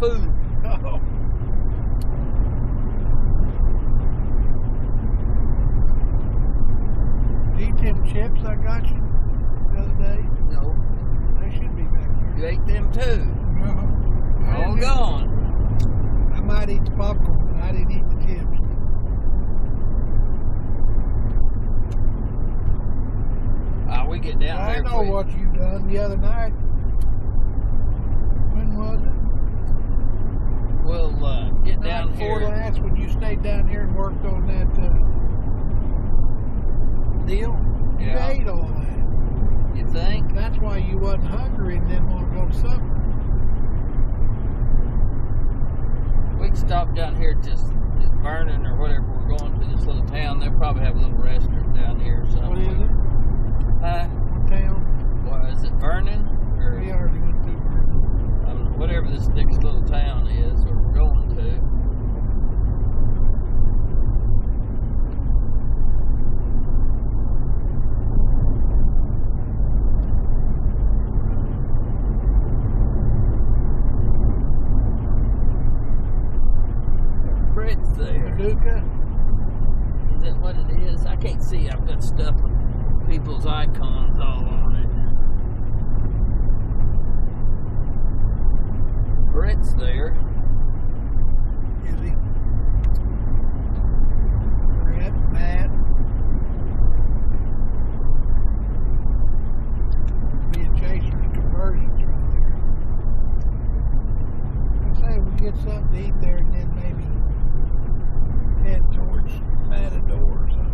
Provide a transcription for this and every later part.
food. Oh. Eat them chips I got you the other day? No, They should be back there. you ate them too. No. All gone. I might eat the popcorn, but I didn't eat the chips. We get down I there. know what you done the other night. When was it? We'll get down before here. last, when you stayed down here and worked on that deal. You Yeah. ate all that. You think? That's why you wasn't hungry and didn't want to go to supper. We can stop down here just Vernon or whatever. We're going to this little town. They'll probably have a little restaurant down here or something. What is it? What town? What is it? Vernon? Or We already went through Vernon. whatever this next little town is where we're going to. Brett's there. Paducah? Is that what it is? I can't see. I've got stuff with people's icons all on it. Brett's there. Is he? Brett, Matt. Being chasing the conversions right there. I say we get something to eat there and then maybe head towards Matador or something.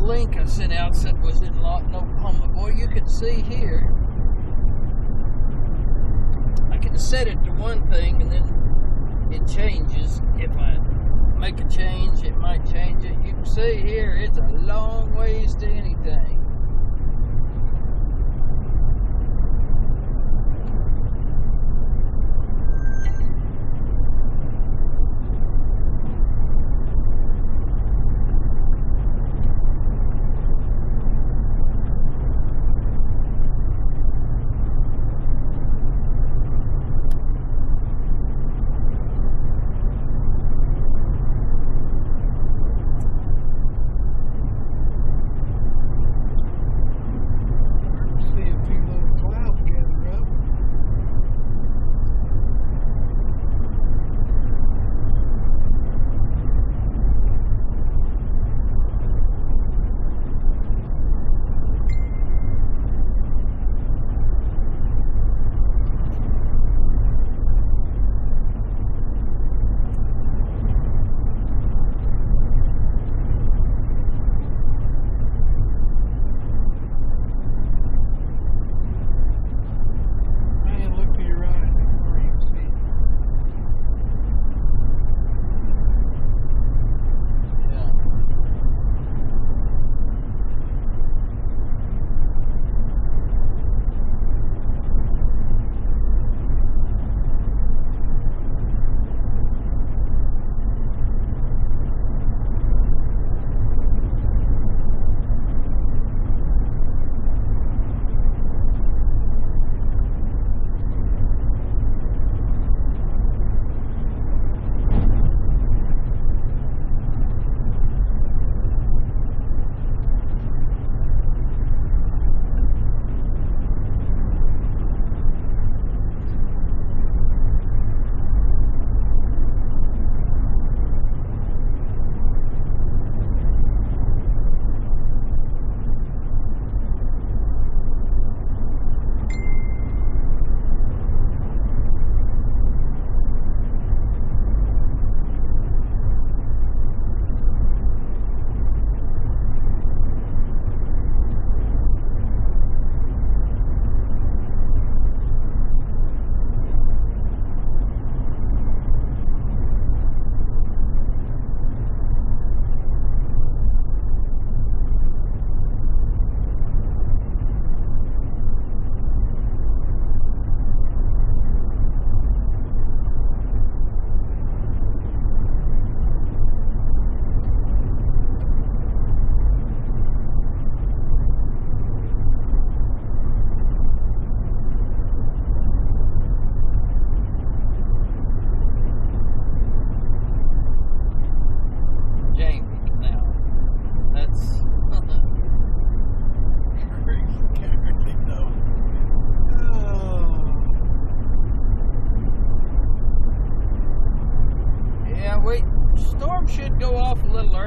Link I sent out said was in Lawton, Oklahoma. Boy, you can see here. I can set it to one thing and then it changes. If I make a change, it might change it. You can see here, it's a long ways to anything.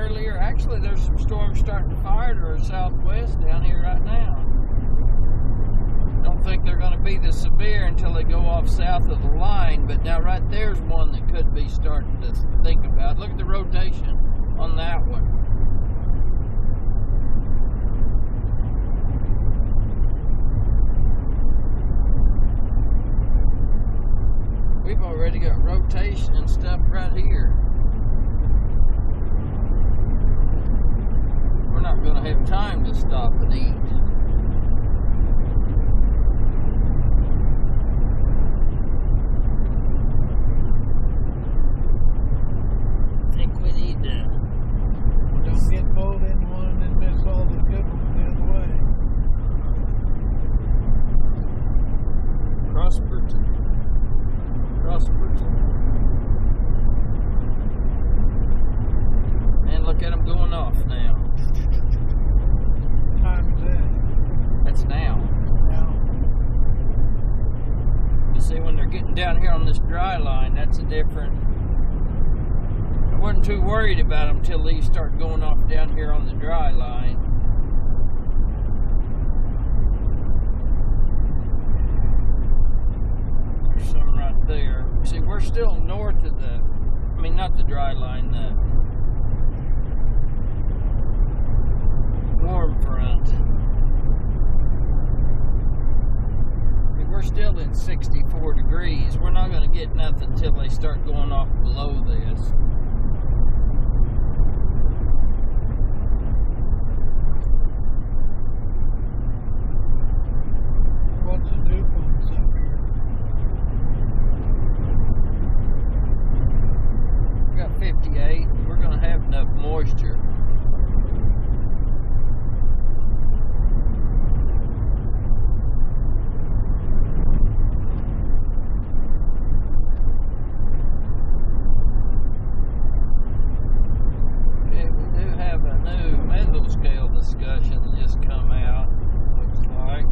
earlier. Actually, there's some storms starting to fire to our southwest down here right now. Don't think they're going to be this severe until they go off south of the line, but now right there's one that could be starting to think about. Look at the rotation on that one. We've already got rotation and stuff right here. We're not going to have time to stop and eat. I think we need to... Don't get pulled into one and then miss all the good ones the other way. Prosperity. Man, look at them going off now. What time is that? That's now. Now. You see, when they're getting down here on this dry line, that's a different... I wasn't too worried about them until these start going off down here on the dry line. There's some right there. See, we're still north of the... I mean, not the dry line, the warm front. I mean, we're still at 64 degrees. We're not going to get nothing until they start going off below this. What's the dew points up here? We got 58. We're going to have enough moisture. Okay, we do have a new mesoscale discussion that just come out, looks like.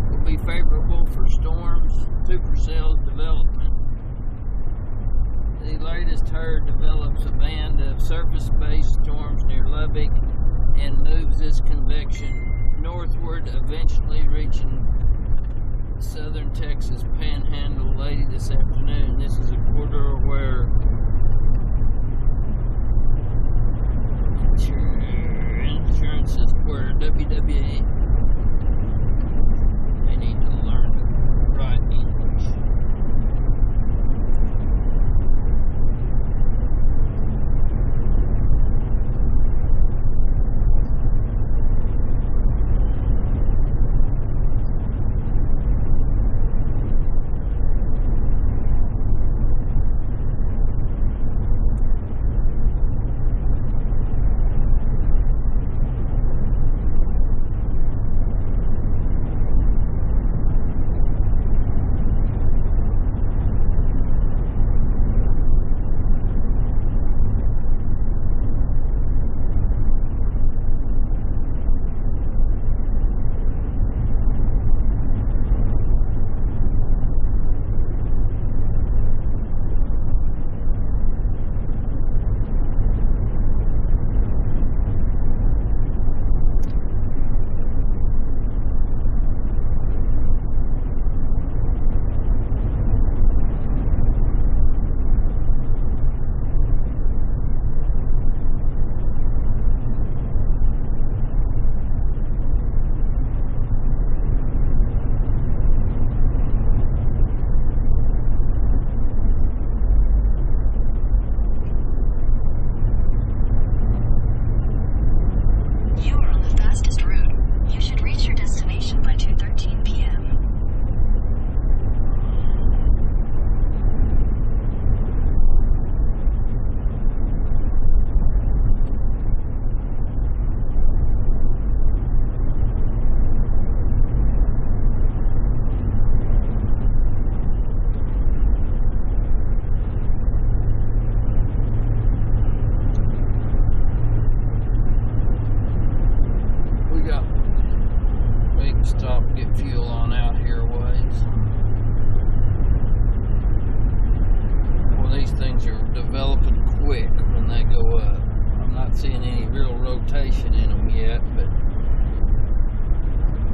Will be favorable for storms, supercell development. The latest herd develops a band of surface-based storms near Lubbock and moves its convection northward, eventually reaching southern Texas panhandle late this afternoon. This is a corridor where insurance is where WWE. They need to learn to write English.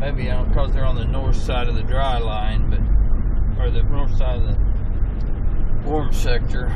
Maybe because they're on the north side of the dry line, or the north side of the warm sector.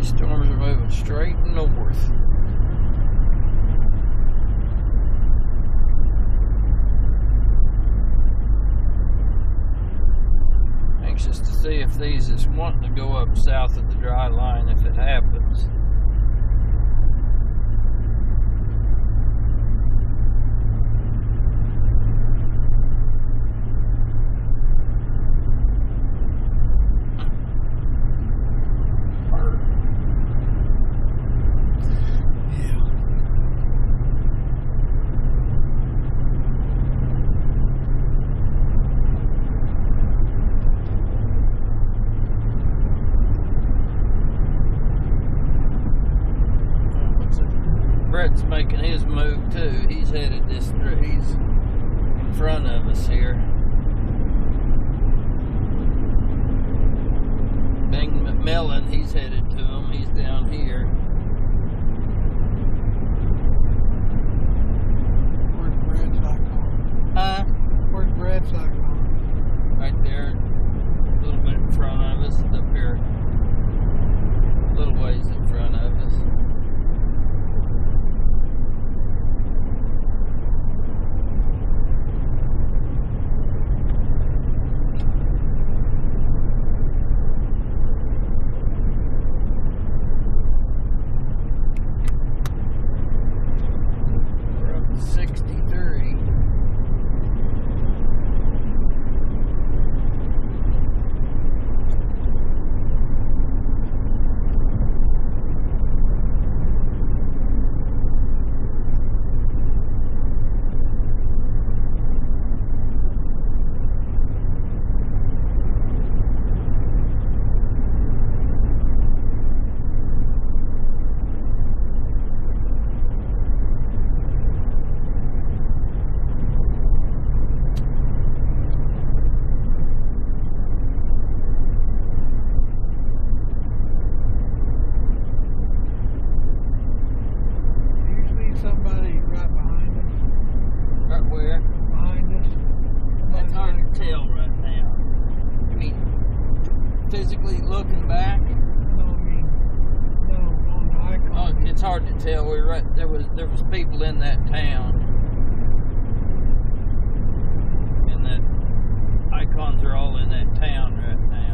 Storms are moving straight north. Anxious to see if these is wanting to go up south of the dry line if it happens. Brett's making his move too. He's headed he's in front of us here. Bing McMillan, he's headed to him. He's down here. Where's Brad's icon? Huh? Where's Brad's icon? Right there. A little bit in front of us. Up here. A little ways in front of us. Somebody right behind us. Right where? Behind us. That's hard to tell right now. I mean, physically looking back. No, I mean, no, on the icon. Oh, it's hard to tell. We're right. There was people in that town, and that icons are all in that town right now.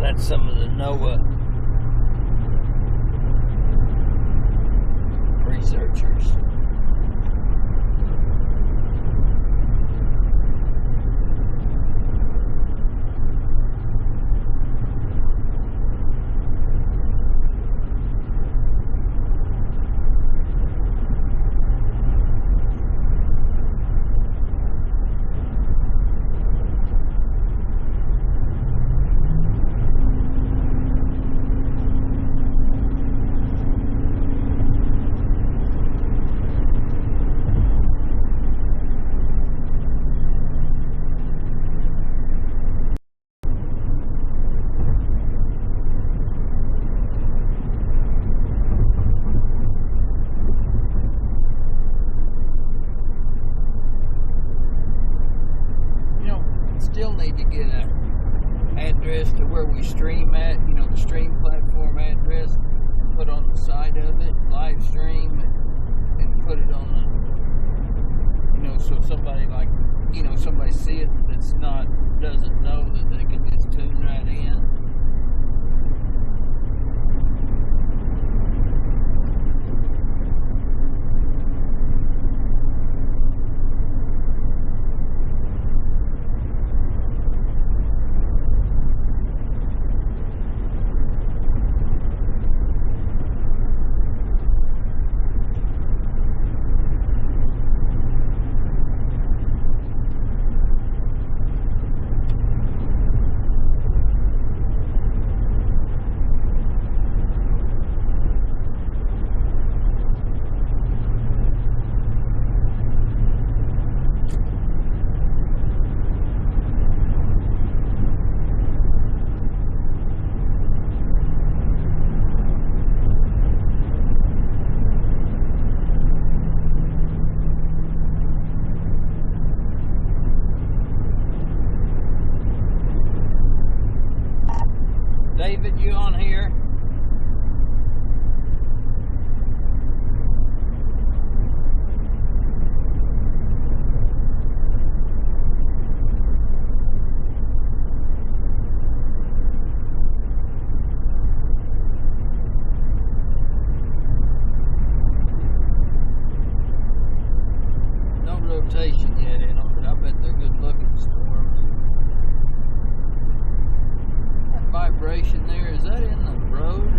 That's some of the NOAA researchers. Still need to get an address to where we stream at, the stream platform address, put on the side of it, live stream, and put it on the, so somebody somebody see it that's doesn't know, that they can just tune right in. David, you on here? No rotation yet in them, but I bet they're good looking storms. Vibration there, is that in the road? I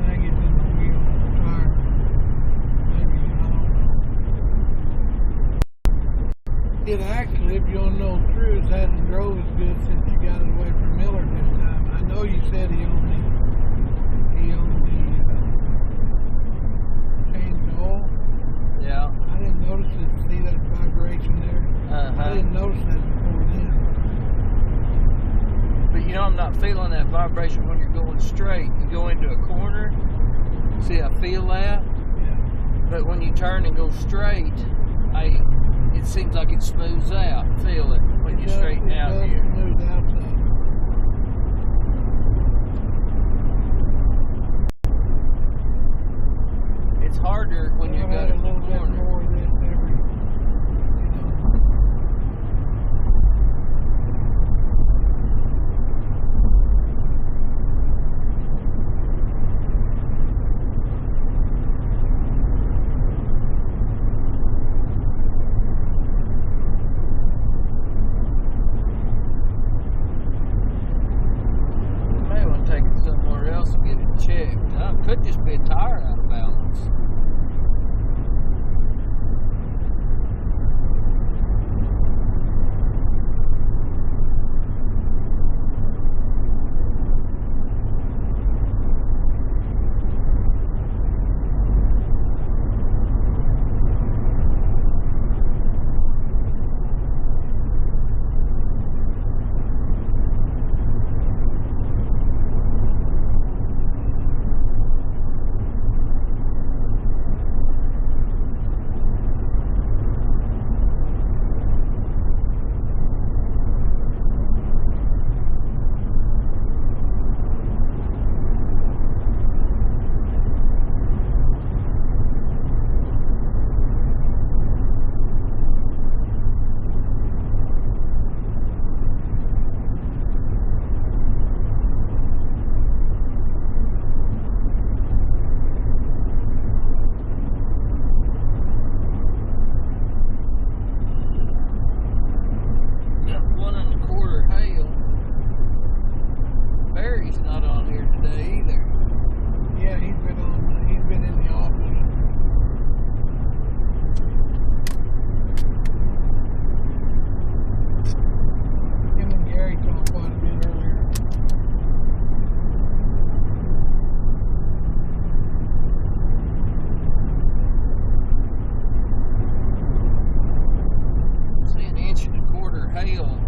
think it's in the wheel tire. Maybe, I don't know. It actually, if you want to know the truth, hasn't drove as good since you got it away from Miller this time. I know you said he only changed the oil. Yeah. I didn't notice it. See that vibration there? I didn't notice that before then. But I'm not feeling that vibration when you're going straight. You go into a corner, see, I feel that. Yeah. But when you turn and go straight, it seems like it smooths out. Feel it when you straighten out here. Smooth out some. It's harder when you're going in the corner. A little bit more of this every. Could just be a tire out of balance. He's not on here today either. Yeah, he's been in the office. Him and Gary talked quite a bit earlier. See an inch and a quarter hail.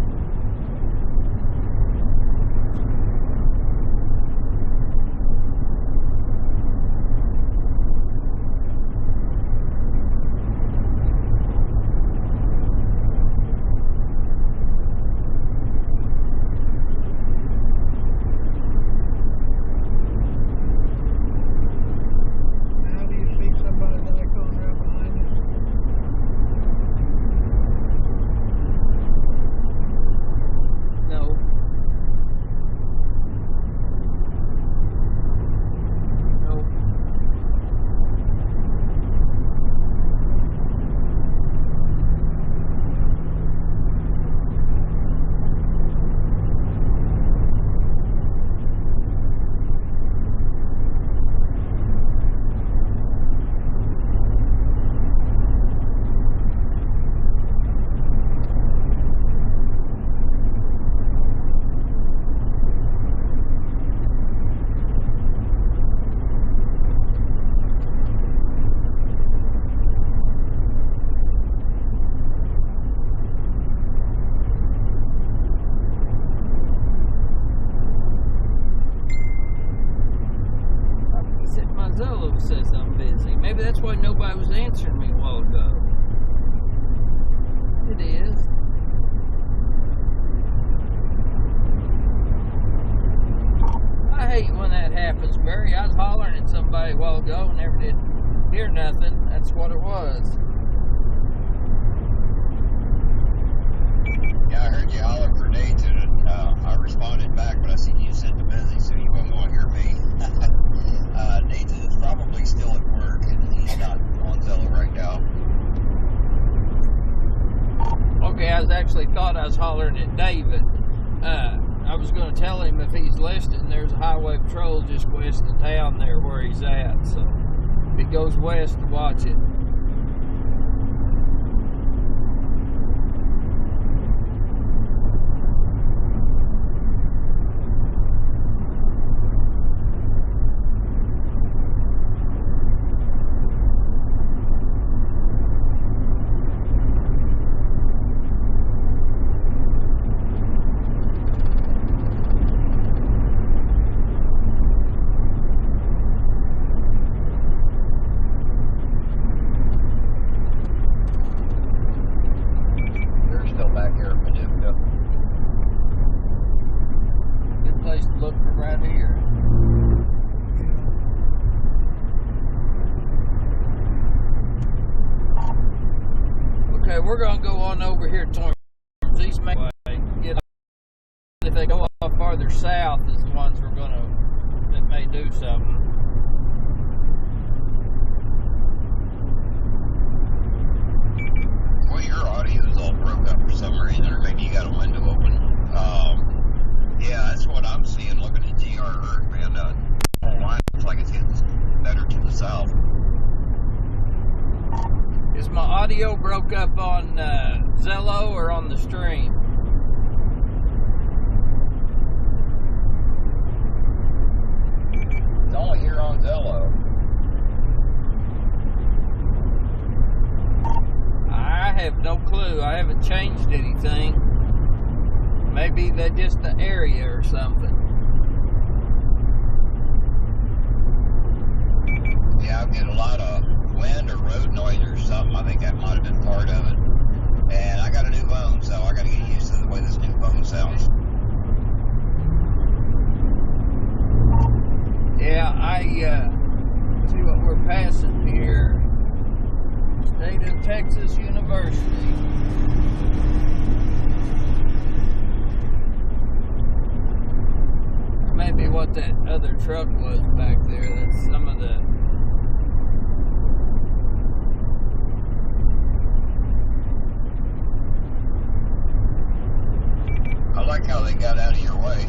Says I'm busy. Maybe that's why nobody was answering me a while ago. It is. I hate when that happens, Barry. I was hollering at somebody a while ago and never did hear nothing. That's what it was. Yeah, I heard you holler for Nathan, and I responded back, but I seen you sent to busy, so you wouldn't want to hear me. Nathan is probably still at work, and he's not on Zello right now. Okay, I actually thought I was hollering at David. I was going to tell him if he's listening, there's a highway patrol just west of town there where he's at. So if he goes west, watch it. We're going to go on over here towards East Main Way. If they go off farther south is the ones we're going to, that may do something. Well, your audio is all broke up for some reason, or maybe you got a window open. Yeah, that's what I'm seeing looking at GR, man. The whole line looks like it's getting better to the south. Is my audio broke up on Zello or on the stream? It's only here on Zello. I have no clue. I haven't changed anything. Maybe they're just the area or something. Yeah, I'm getting a lot of wind or road noise or something. I think that might have been part of it. And I got a new phone, so I got to get used to the way this new phone sounds. Yeah, I see what we're passing here. State of Texas University. That may be what that other truck was back there. That's some of the I like how they got out of your way.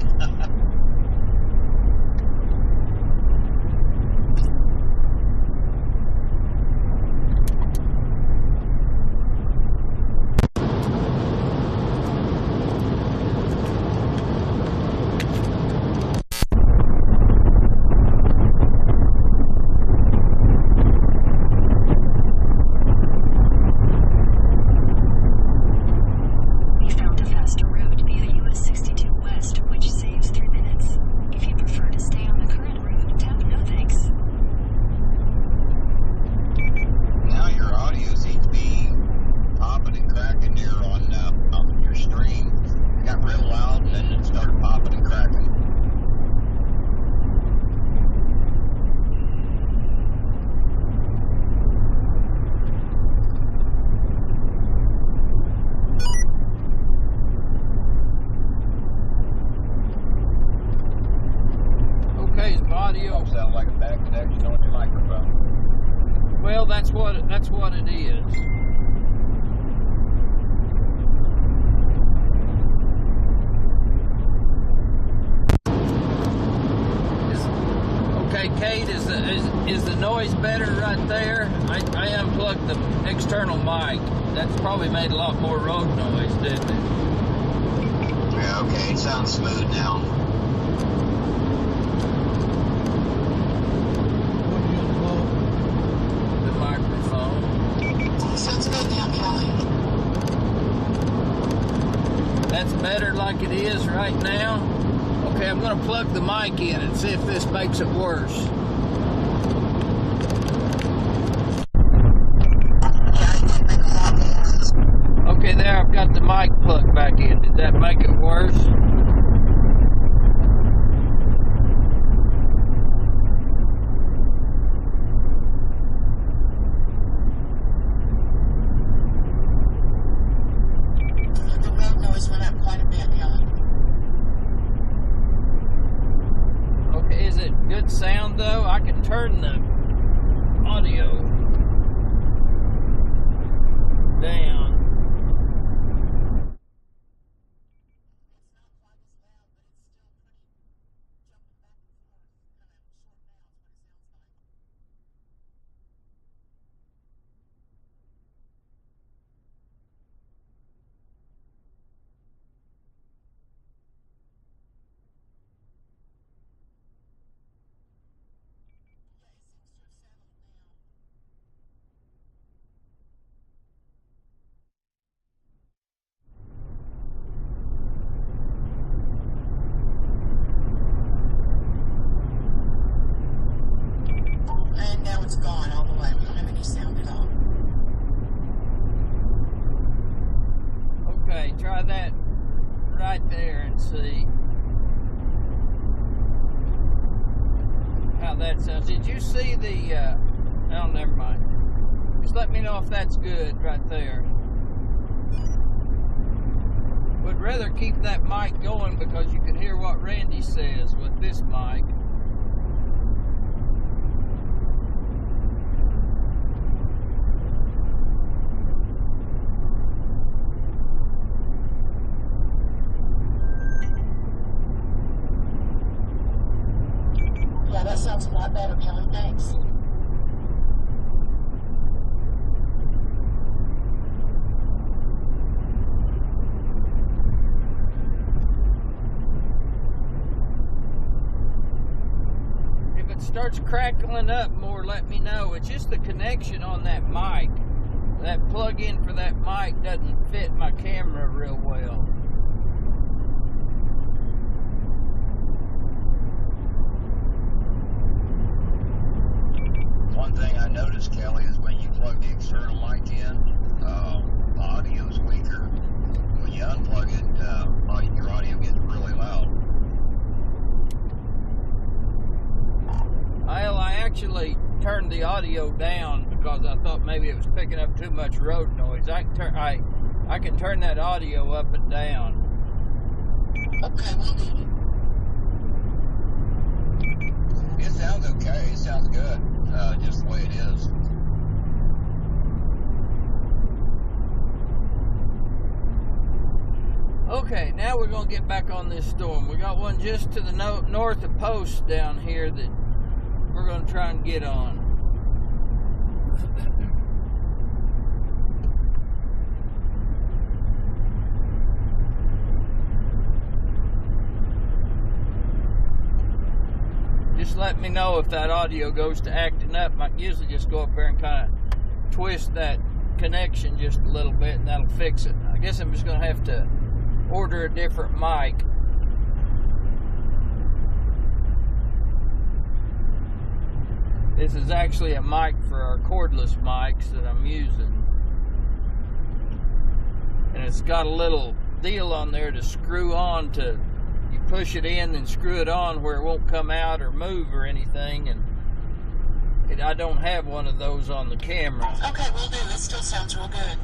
like a bad connection on your microphone. Well, that's what it is. Okay, Kate, is the noise better right there? I unplugged the external mic. That's probably made a lot more road noise, didn't it? Yeah, okay, it sounds smooth now. The microphone. Sounds good now, Kelley. That's better like it is right now? Okay, I'm going to plug the mic in and see if this makes it worse. Okay, there, I've got the mic plugged back in. Did that make it worse? The road noise went up quite a bit, Kelley. Okay, is it good sound though? I can turn the audio down. And now it's gone all the way. We don't have any sound at all. Okay, try that right there and see how that sounds. Did you see the, oh, never mind. Just let me know if that's good right there. Would rather keep that mic going because you can hear what Randy says with this mic. Yeah, that sounds a lot better, Kelley. Thanks. If it starts crackling up more, let me know. It's just the connection on that mic. That plug-in for that mic doesn't fit my camera real well. One thing I noticed, Kelley, is when you plug the external mic in, the audio's weaker. When you unplug it, your audio gets really loud. I actually turned the audio down because I thought maybe it was picking up too much road noise. I can turn that audio up and down. Okay, we'll do it. It sounds okay. It sounds good. Just the way it is. Okay, now we're going to get back on this storm. We got one just to the north of Post down here that we're going to try and get on. Just let me know if that audio goes to acting up. I usually just go up there and kind of twist that connection just a little bit and that'll fix it. I guess I'm just going to have to order a different mic. This is actually a mic for our cordless mics that I'm using. And it's got a little deal on there to screw on to, you push it in and screw it on where it won't come out or move or anything. And I don't have one of those on the camera. Okay, we'll do. It still sounds real good.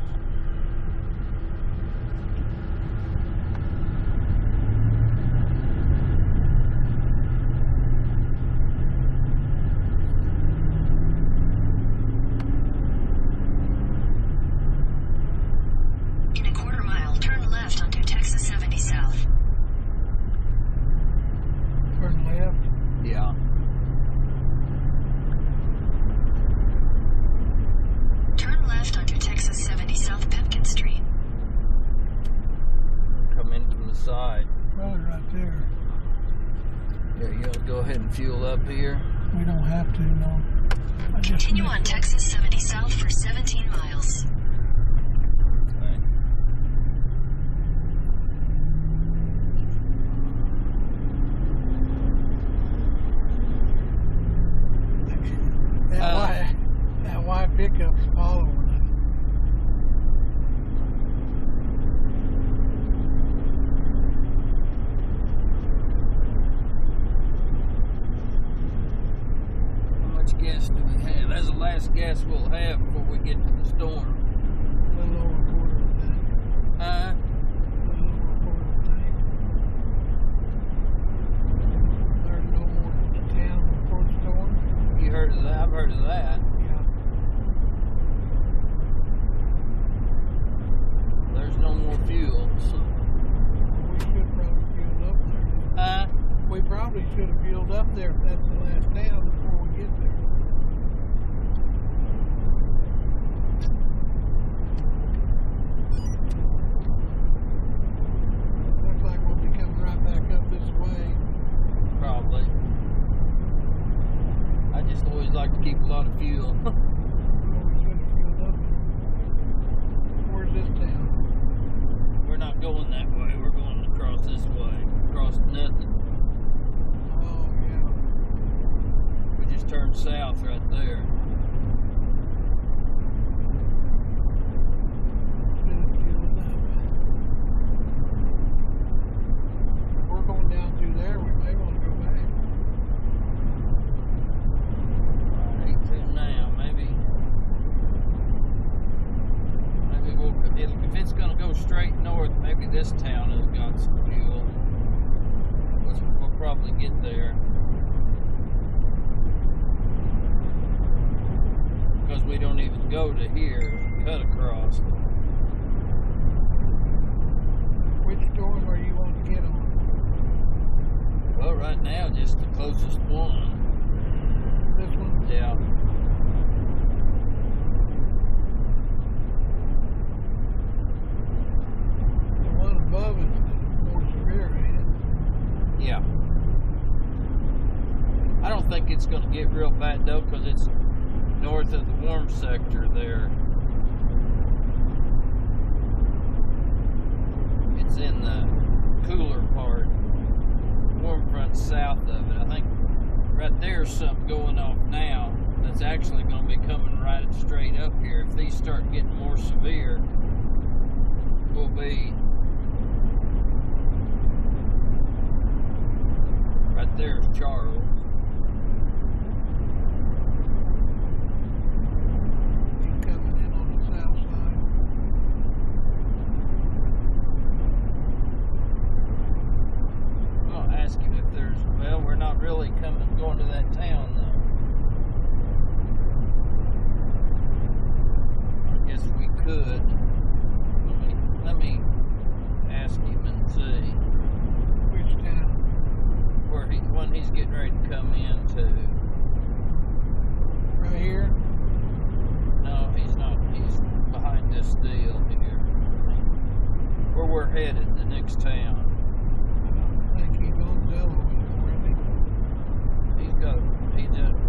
you want to go ahead and fuel up here? We don't have to, no. Continue on Texas 70 South for 17 miles. Okay. That white pickup's following us. Gas do we have? That's the last gas we'll have before we get to the storm. A little over a quarter of a tank. A little over a quarter of a tank. There's no more to town before the storm. You heard of that? I've heard of that. Yeah. There's no more fuel, so. We should probably fuel up there. We probably should have fueled up there if that's the last town before we get there. Looks like we'll be coming right back up this way. Probably. I just always like to keep a lot of fuel. Well, we should have fueled up there. Where's this town? We're not going that way. We're going across this way. Across nothing. Oh, yeah. We just turned south right there. Should have fueled up. If we're going down through there, we may want to go back. I hate to now. Maybe we'll. If it's going to go straight north, maybe this town has got some fuel. We'll probably get there. Because we don't even go to here, cut across. Which storm are you wanting to get on? Well, right now, just the closest one. This one? Yeah. The one above is more severe, ain't it? Yeah. I don't think it's going to get real bad, though, because it's north of the warm sector there. It's in the cooler part. Warm front south of it. I think right there's something going off now that's actually going to be coming right straight up here. If these start getting more severe, we'll be right there's Charles. He's coming in on the south side. I'm going to ask him if there's, well, we're not really going to that town, though. I guess we could. Let me ask him and see Which town? when he's getting ready to come in to. Right here? No, he's not. He's behind this deal here. Where we're headed, the next town. I think he's on Zello already.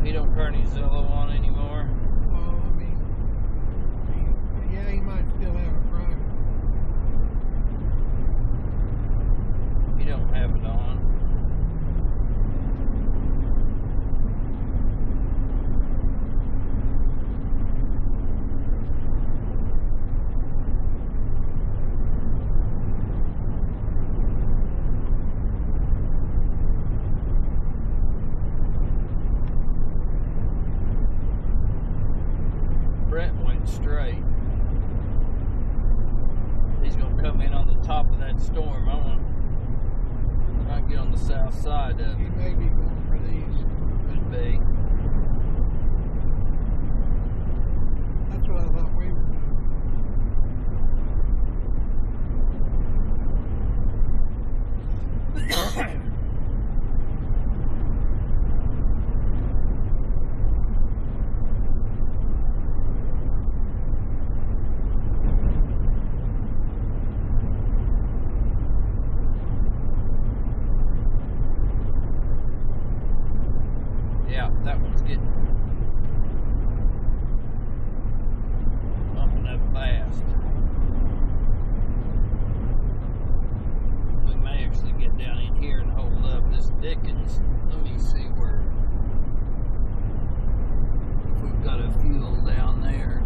He don't turn his Zello on anymore. Well, I mean, he might still have a private. He don't have it on. Yeah, that one's getting bumping up fast. We may actually get down in here and hold up this Dickens. Let me see where, if we've got a fuel down there.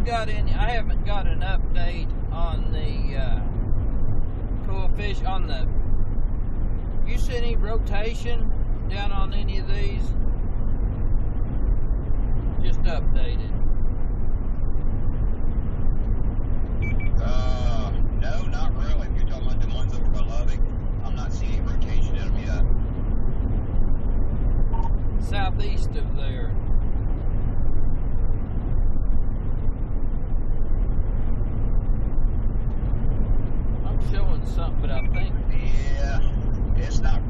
got any. I haven't got an update on the coefficient on the. You see any rotation down on any of these? Just updated. No, not really. If you're talking about the ones over by Lubbock, I'm not seeing any rotation in them yet. Southeast of there. I'm showing something, but I think. Yeah, it's not.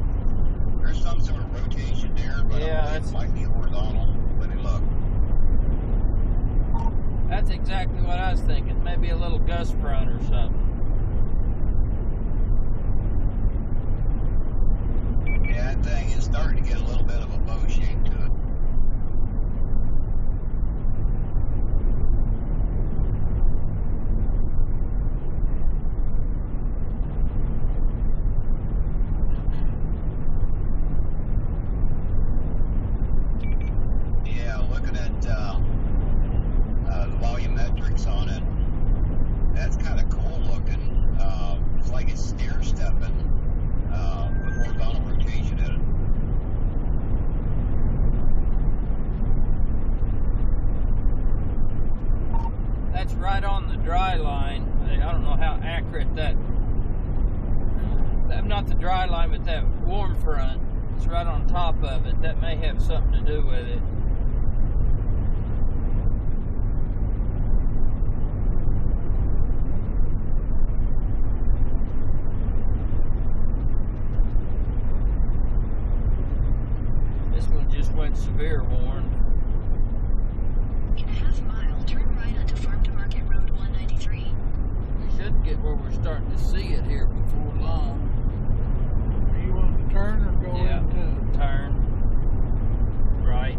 There's some sort of rotation there, but Yeah, it might be horizontal. Let me look. That's exactly what I was thinking. Maybe a little gust front or something. Yeah, that thing is starting to get a little bit of a bow shape to it. Yeah, looking at the volumetrics on it, that's kind of cool looking. It's like it's stair stepping with horizontal rotation in it. That's right on the dry line. I don't know how accurate that. Not the dry line, but that warm front. It's right on top of it. That may have something to do with it. This one just went severe warm. In a half mile, turn right onto Farm to Market Road 193. We should get where we're starting to see it here before long. Do you want to turn or go Yeah, into? turn. Right.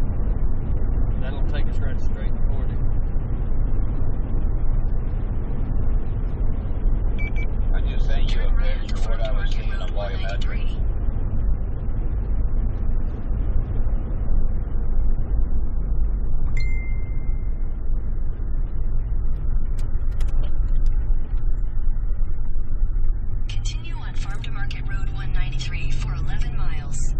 That'll take us right straight toward it. I just sent you a Turn right picture onto of what Farm to I was Market seeing on Road volumetrics. 193. Continue on Farm to Market Road 193 for 11 miles.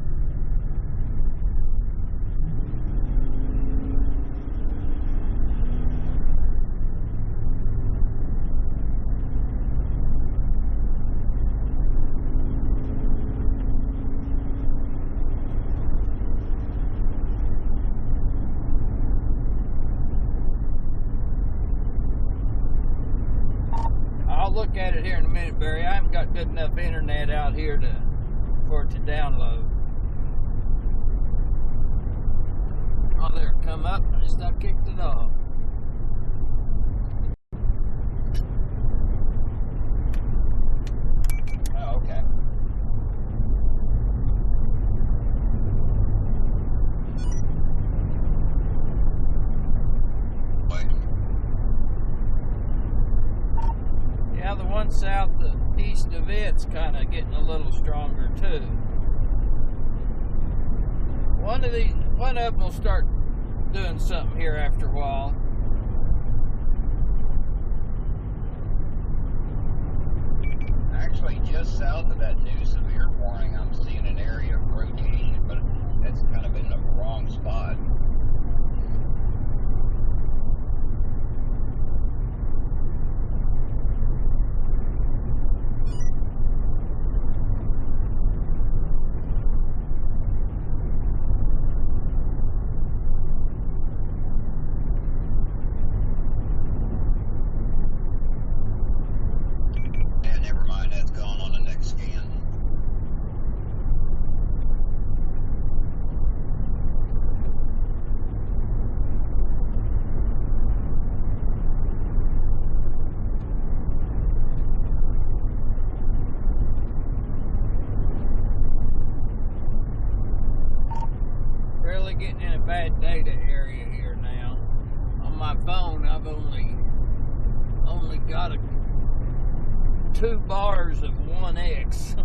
I'll look at it here in a minute, Barry. I haven't got good enough internet out here for it to download. Oh, there it come up. I just not kicked it off. Oh, okay. Wait. Yeah, the one south east of it's kind of getting a little stronger too. One of them will start doing something here after a while. Actually, just south of that new severe warning, I'm seeing an area of rotation, but it's kind of in the wrong spot. Yeah, never mind, that's gone on the next scan. Really getting in a bad data area here now. On my phone, I've only got 2 bars of 1x.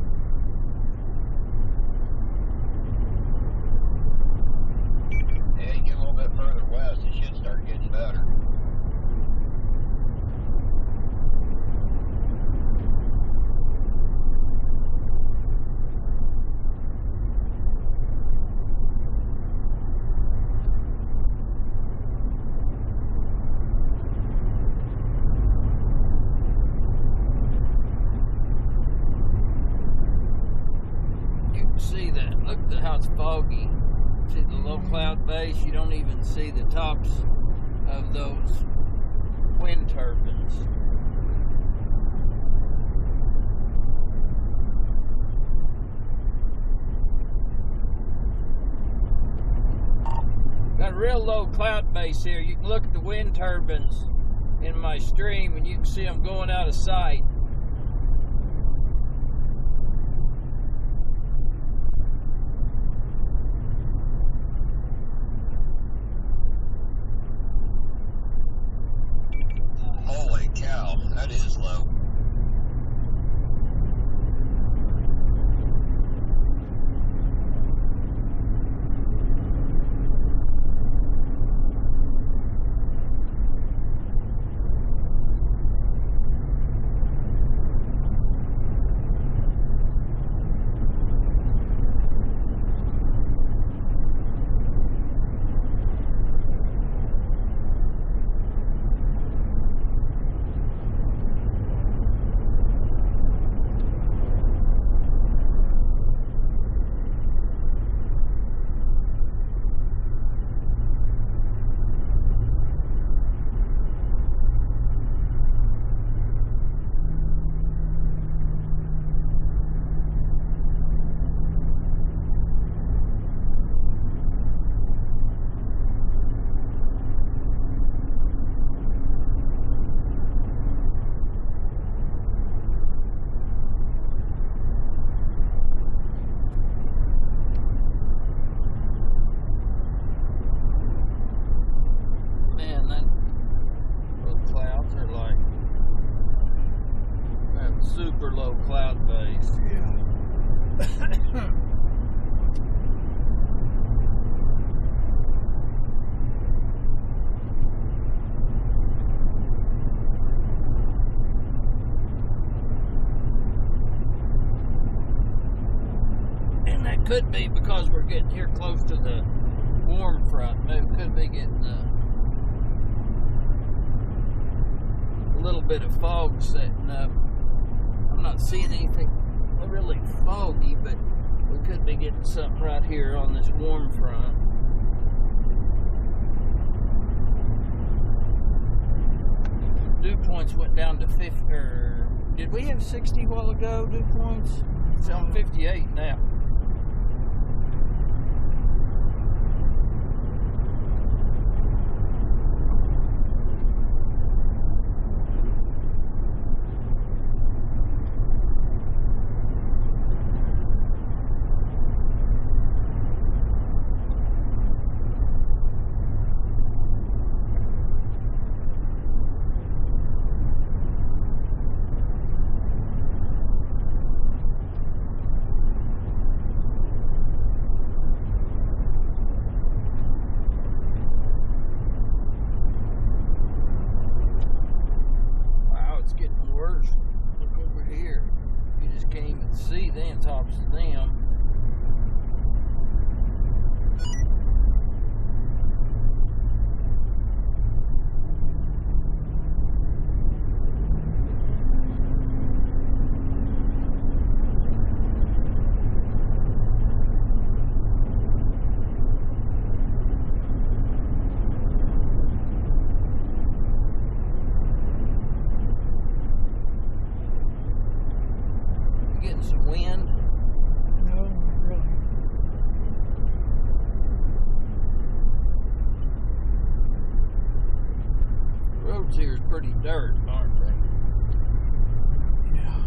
Yeah, you get a little bit further west, it should start getting better. see that. Look at how it's foggy. See the low cloud base? You don't even see the tops of those wind turbines. Got a real low cloud base here. You can look at the wind turbines in my stream and you can see them going out of sight. Holy cow, that is low. Super low cloud base. Yeah. And that could be because we're getting here close to the warm front. Maybe could be getting a little bit of fog setting up. I'm not seeing anything really foggy, but we could be getting something right here on this warm front. Dew points went down to 50. Did we have 60 a while ago, dew points? It's on 58 now. See them tops of them. Getting some wind. No, really. Roads here is pretty dirt, aren't they? Yeah.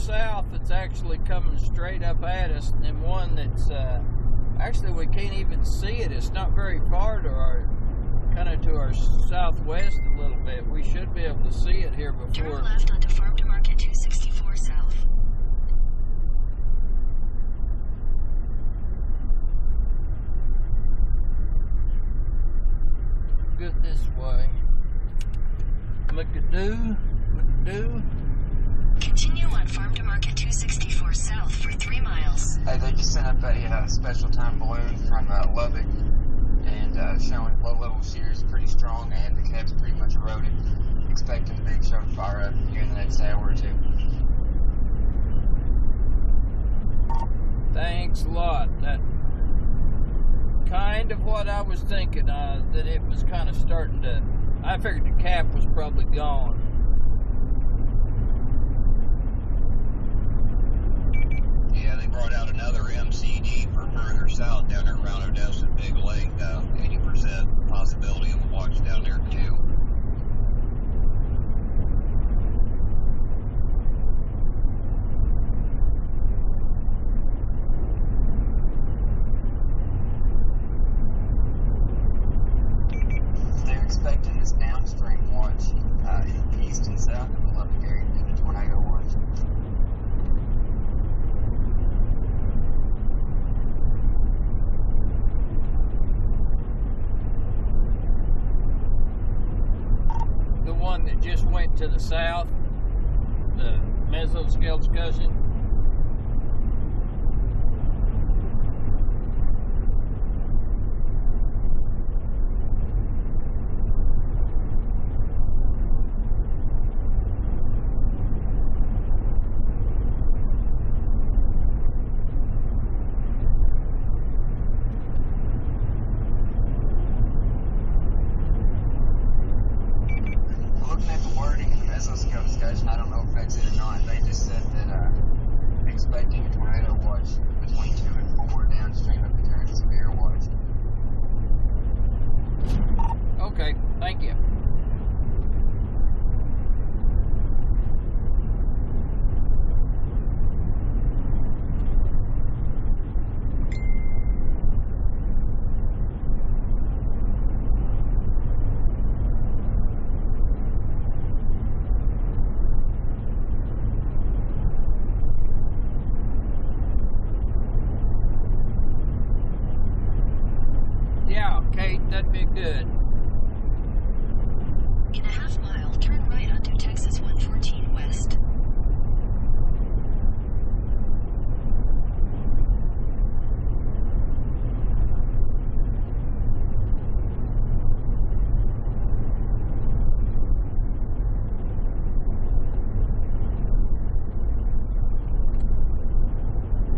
north-south that's actually coming straight up at us, and then one that's actually we can't even see it. It's not very far to our to our southwest a little bit. We should be able to see it here before. Turn left onto Farm to Market 264 South. Good this way. Look-a-doo. Continue on Farm to Market 264 South for 3 miles. Hey, they just sent up a special time balloon from Lubbock, and showing low-level shears pretty strong, and the cab's pretty much eroded. Expecting a big show to fire up here in the next hour or two. Thanks a lot. That kind of what I was thinking, that it was kind of starting to... I figured the cap was probably gone. Yeah, they brought out another MCD for further south down there around Odessa Big Lake. 80% possibility of a watch down there too. They're expecting this downstream watch in east and south of the Lubbock area to be the tornado watch. The one that just went to the south, the mesoscale's cousin. Looking at the wording in the mesoscale discussion, I don't know if that's it or not. They just said that expecting a tornado watch between 2 and 4 downstream of the current severe watch. Okay, thank you. Yeah, Kate, that'd be good. In a half mile, turn right onto Texas 114 West.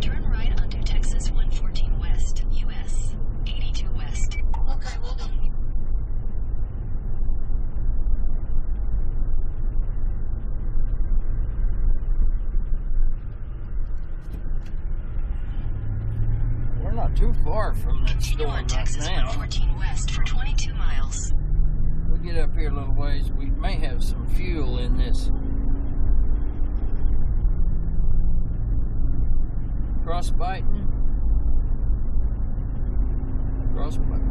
Turn right onto Texas 114 West, US, 82 West. Okay, we'll do. We're not too far from that Continue storm on right Texas now. 114 West for 22 miles. We'll get up here a little ways. We may have some fuel in this. Crossbiting. Crossbiting.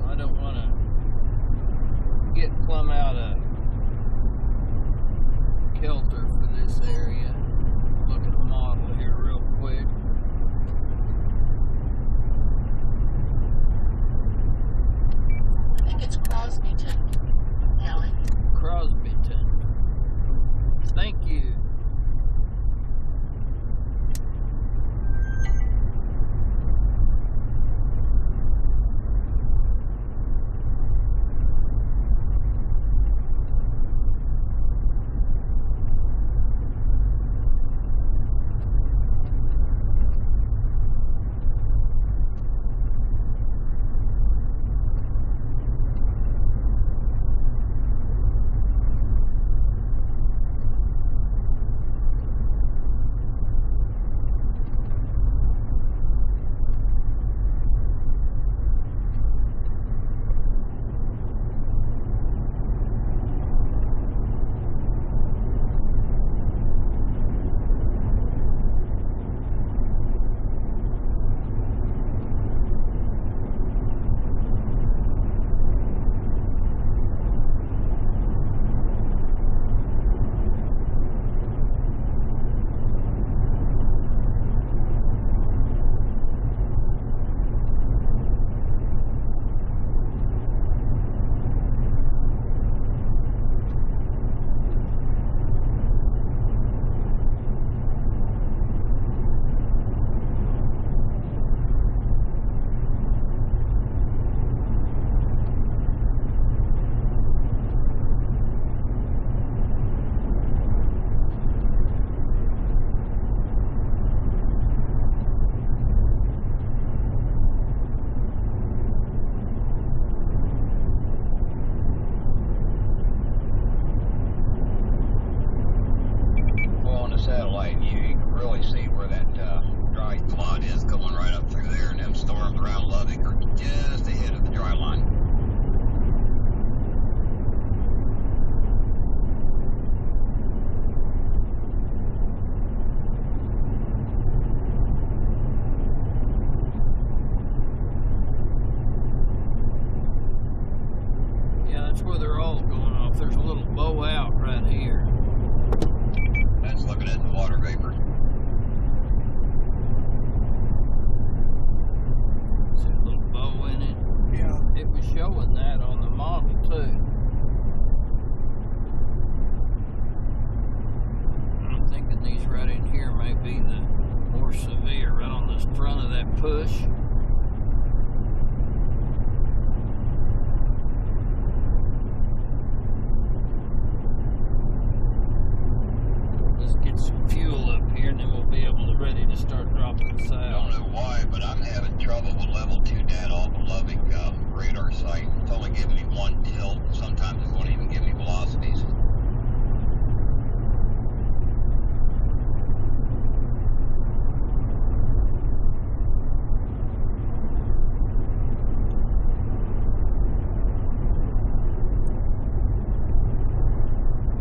I don't want to get plumb out of kilter for this area. Look at the model here real quick. light, you can really see where that dry flood is going right up through there, and them storms around Lubbock are just ahead of the dry line. That's where they're all going off. There's a little bow out right here. That's looking at the water vapor. See a little bow in it? Yeah. It was showing that on the model too. I'm thinking these right in here may be the more severe, right on the front of that push. Get some fuel up here, and then we'll be able to ready to start dropping this I out. don't know why, but I'm having trouble with level 2 data off the Lubbock radar site. It's only giving me one tilt. Sometimes it won't even give me velocities.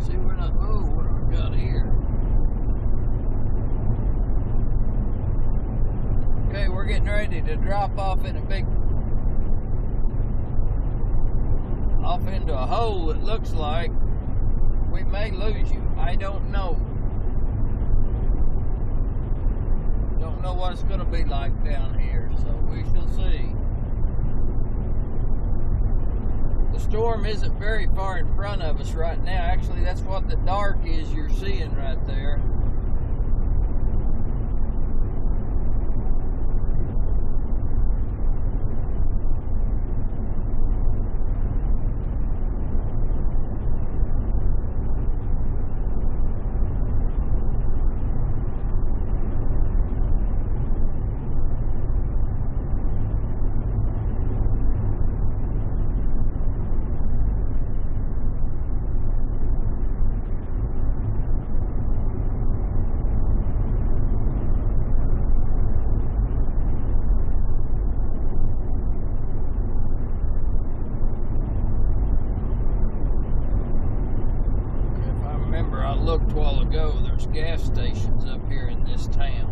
See, we're not. Oh, what do we got here? Okay, we're getting ready to drop off in a big, off into a hole. It looks like we may lose you. I don't know. Don't know what it's going to be like down here, so we shall see. The storm isn't very far in front of us right now. Actually, that's what the dark is you're seeing right there. Looked a while ago, there's gas stations up here in this town.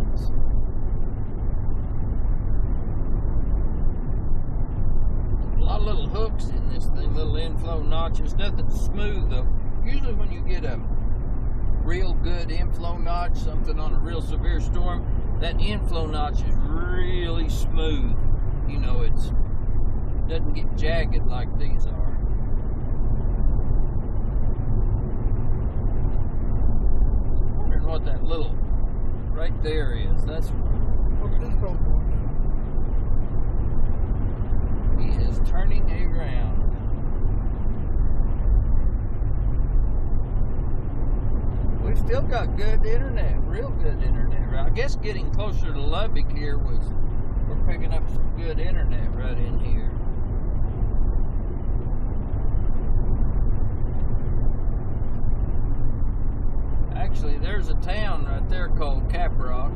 A lot of little hooks in this thing, little inflow notches. Nothing smooth though. Usually when you get a real good inflow notch, something on a real severe storm, that inflow notch is really smooth. You know, it doesn't get jagged like these are. What that little right there is. That's What's this old boy doing? he is turning around. We've still got good internet, real good internet. I guess getting closer to Lubbock here we're picking up some good internet right in here. Actually, there's a town right there called Caprock.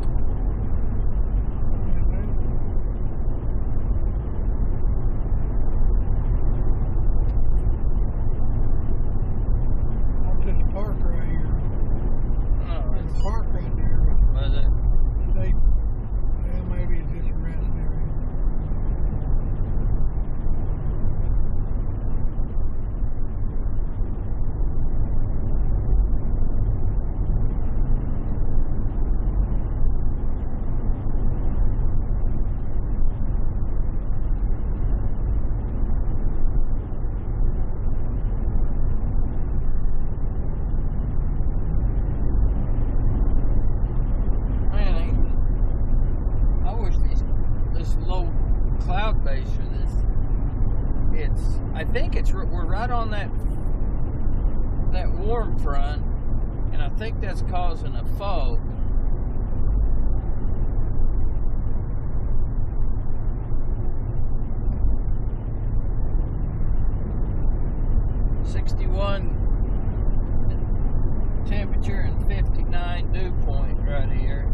What's this park right here? Oh, There's a park right there. was it? State. Well, maybe it's just a rest area. We're right on that warm front, and I think that's causing a fog. .61 temperature and 59 dew point. right here.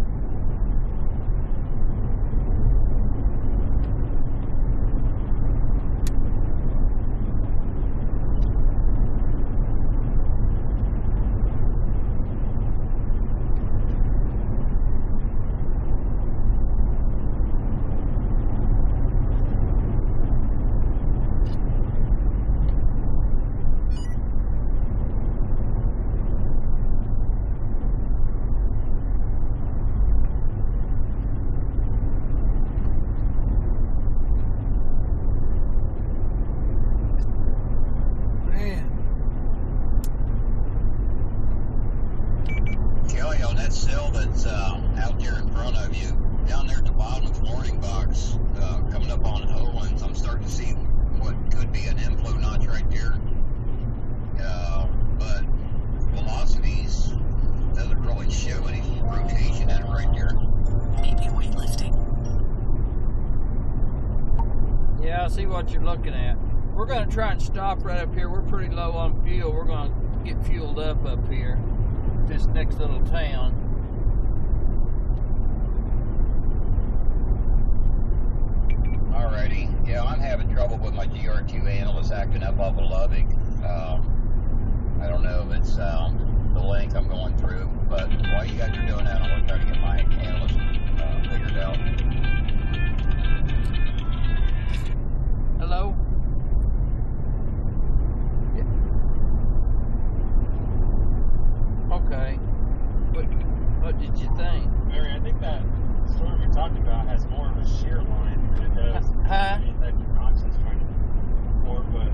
Kelly, on that cell that's out there in front of you, down there at the bottom of the warning box, coming up on Owens, I'm starting to see what could be an inflow notch right there. But velocities doesn't really show any rotation in it right there. Maybe weightlifting. Yeah, I see what you're looking at. We're going to try and stop right up here. We're pretty low on fuel. We're going to get fueled up here. This next little town. Alrighty. Yeah, I'm having trouble with my GR2 analyst acting up off of Lubbock. I don't know if it's the link I'm going through, but while you guys are doing that, I'm going to try to get my analyst figured out. Hello? Okay. What did you think? Mary, I think that storm you're talking about has more of a shear line than it does that your notches trying to form, but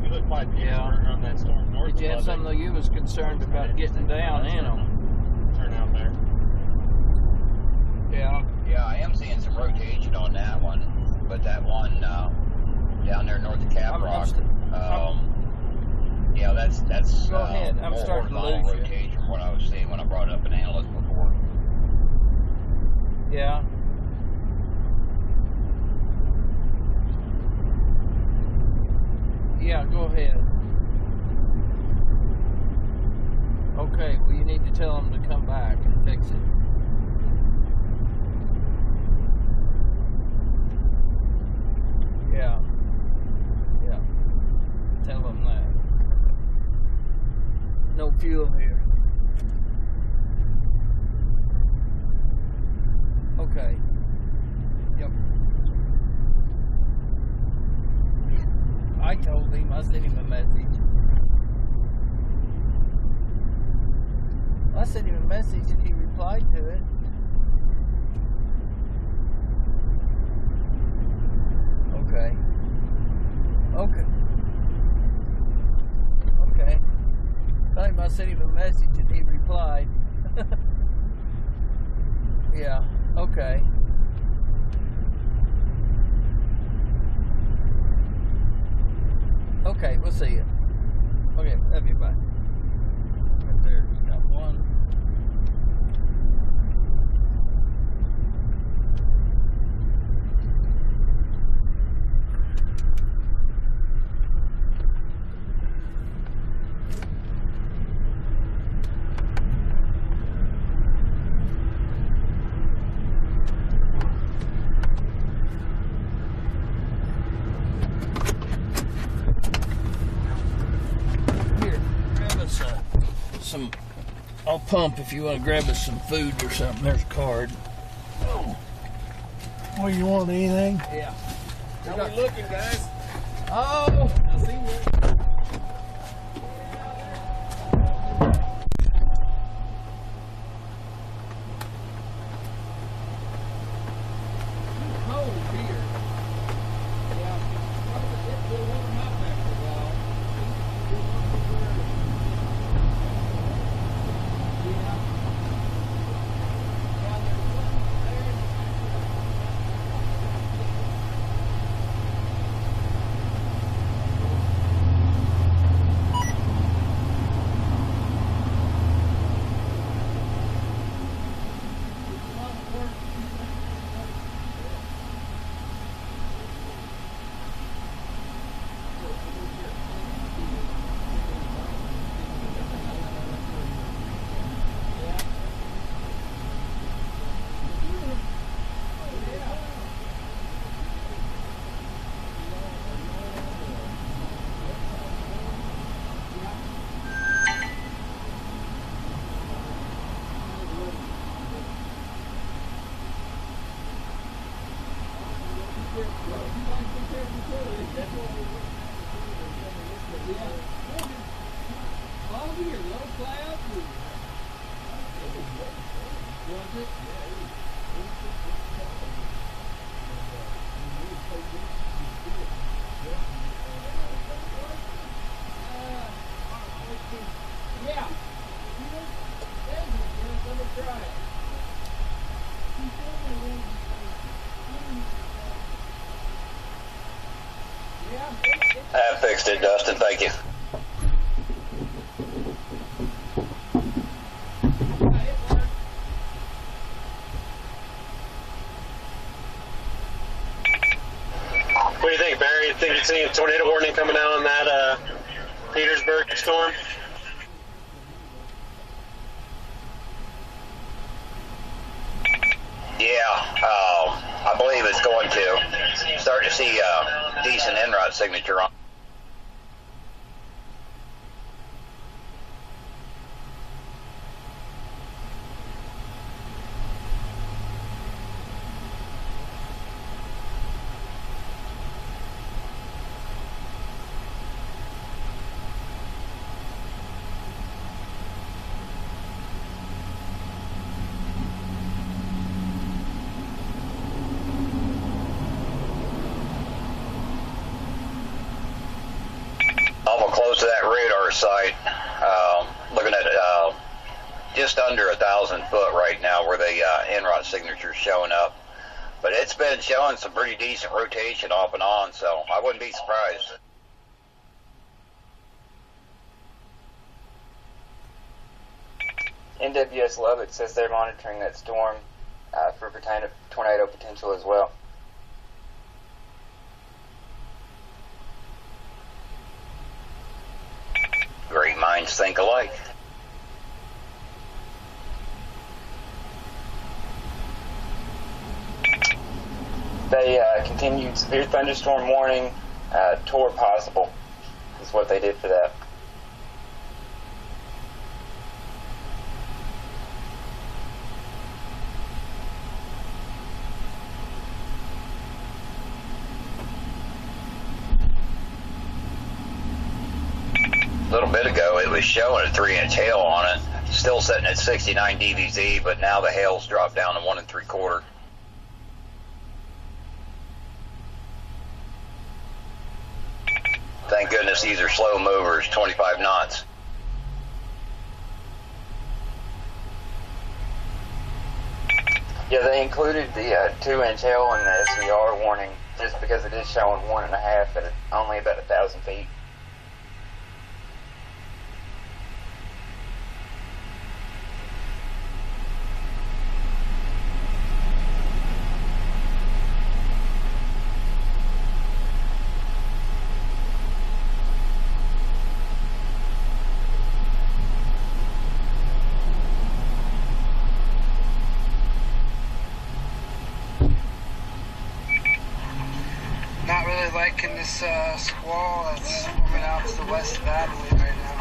we look by Petersburg on that storm north Did you have something that you was concerned about getting down in them? Turn out there. Yeah. Yeah, I am seeing some rotation on that one, but that one down there north of Caprock, yeah, that's go ahead. I'm more starting to horizontal lose rotation from what I was seeing when I brought up an analyst before. Yeah. Yeah, go ahead. Okay, well you need to tell them to come back and fix it. Yeah. Yeah. Tell them that. No fuel here. Okay. Yep. I told him, I sent him a message. I sent him a message and he replied to it. Okay. Okay. Okay. Tell him I sent him a message and he replied. Yeah. Okay. Okay, we'll see you. Okay, love you, bye. Right there, got one. I'll pump if you want to grab us some food or something. There's a card. Oh, you want anything? Yeah. How we looking, guys? Oh! I see you. Cold here. Yeah. It'll warm up after a while. Foggy or low cloud? Was it? Yeah. Let me try it. I fixed it, Dustin. Thank you. What do you think, Barry? You think you're seeing a tornado warning coming out on that Petersburg storm? Yeah, I believe it's going to. Start to see a decent en-route signature on. Awful close to that radar site. Looking at just under 1,000 foot right now where the en-route signature is showing up. But it's been showing some pretty decent rotation off and on, so I wouldn't be surprised. NWS Lubbock says they're monitoring that storm for tornado potential as well. Great minds think alike. They continued severe thunderstorm warning, tour possible is what they did for that. A little bit ago, it was showing a 3-inch hail on it. Still sitting at 69 DVZ, but now the hail's dropped down to 1 3/4. Thank goodness these are slow movers, 25 knots. Yeah, they included the 2-inch hail in the SVR warning just because it is showing 1.5 at only about 1,000 feet. Not really liking this squall that's moving out to the west of Abilene right now.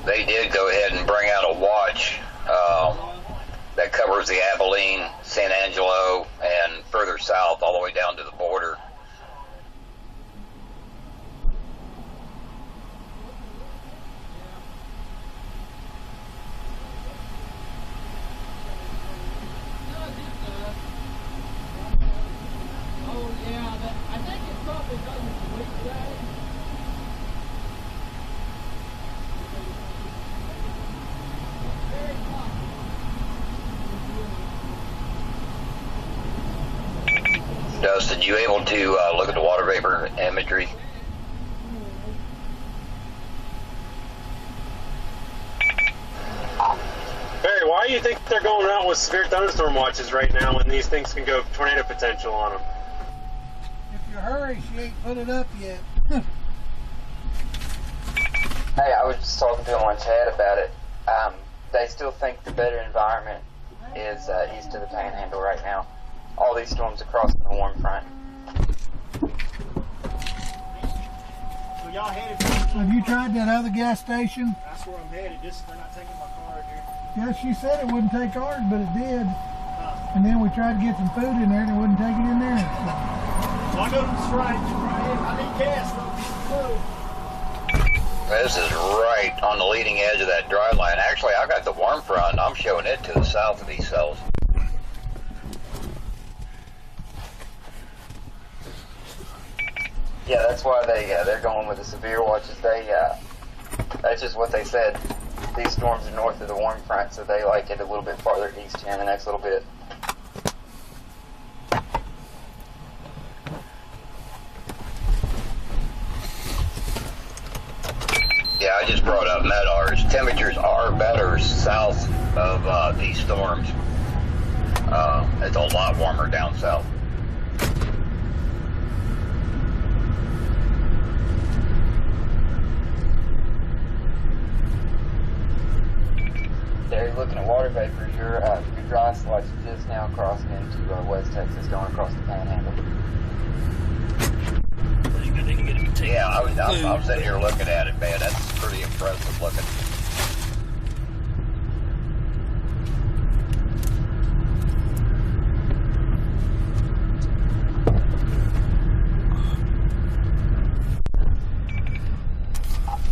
They did go ahead and bring out a watch that covers the Abilene, San Angelo, and further south all the way down to the border. Dustin, you able to look at the water vapor imagery? Barry, why do you think they're going out with severe thunderstorm watches right now when these things can go tornado potential on them? If you hurry, she ain't put it up yet. Hey, I was just talking to them on chat about it. They still think the better environment is east of the Panhandle right now. all these storms across the warm front. So y'all headed? Have you tried that other gas station? That's where I'm headed. They're not taking my card here. Yeah, she said it wouldn't take ours, but it did. And then we tried to get some food in there and it wouldn't take it in there. So I go to the strike. I need gas though. This is right on the leading edge of that dry line. Actually, I got the warm front. I'm showing it to the south of these cells. Yeah, that's why they're going with the severe watches. That's just what they said. These storms are north of the warm front, so they like it a little bit farther east here in the next little bit. Yeah, I just brought up MEDARs. Temperatures are better south of these storms. It's a lot warmer down south. There, looking at water vapor, your dry slots just now crossing into West Texas, going across the Panhandle. Yeah, I'm sitting here looking at it, man. That's pretty impressive looking.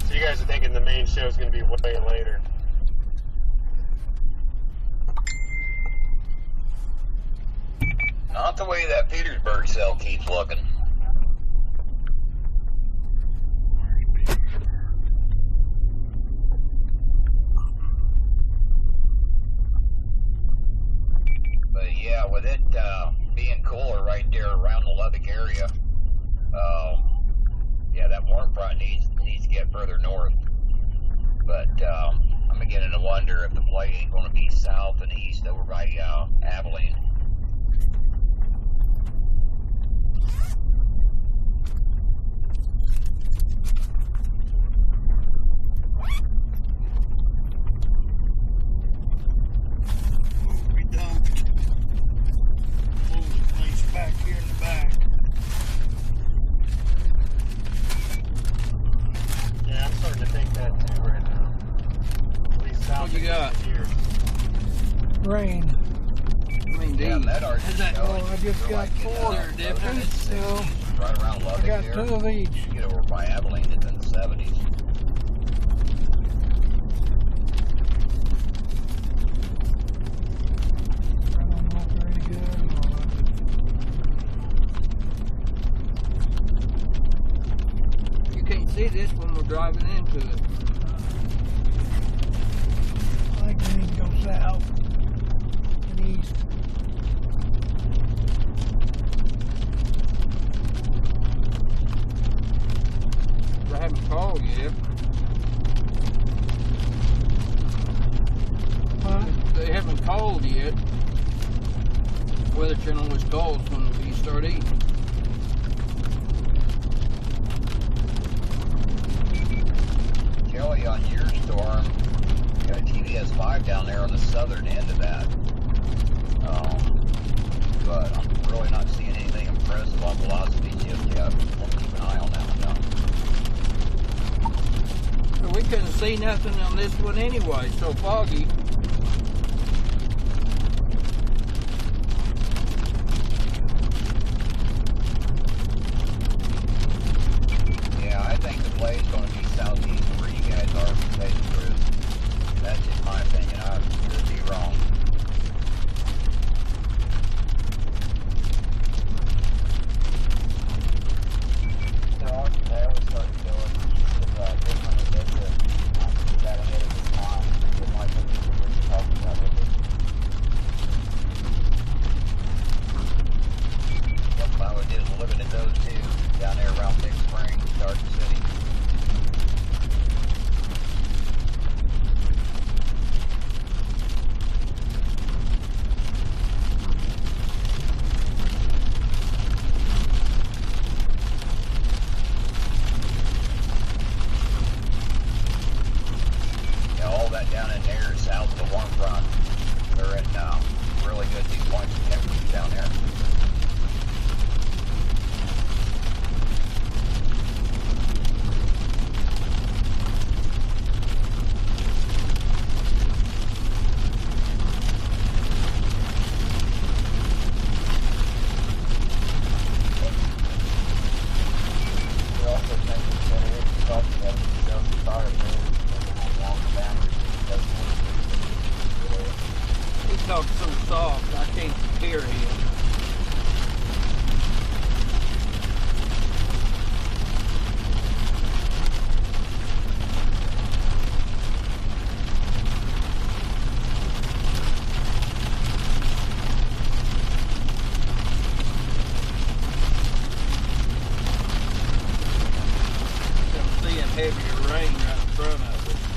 So you guys are thinking the main show is going to be way later. Not the way that Petersburg cell keeps looking. But yeah, with it being cooler right there around the Lubbock area, yeah, that warm front needs to get further north. But I'm beginning to wonder if the plate ain't going to be south and east over by Abilene. Back here in the back. Yeah, I'm starting to think that too right now. At least south What you got? here. Rain. I mean, Yeah, dude, MEDARs is that, Oh, I just got four. They're different. So, right around I Lubbock got here. 2 of each. You get over by Abilene, it's in the 70s. I don't know if they're any good or not. You can't see this when we're driving into it. I think we need to go south and east. They haven't called yet. Huh? They haven't called yet. Weather Channel always calls when we start eating. Kelley, on your storm, you got a TVS 5 down there on the southern end of that. But I'm really not seeing anything impressive on velocity just yet. We'll keep an eye on that one, though. We couldn't see nothing on this one anyway, so foggy. Yeah, I think the play's going to be southeast where you guys are heading through. That's just my opinion. I could be wrong. There are some arrows starting to go in east of Midland and Edgewood. That ahead of this time. It might be heavier rain right in front of it.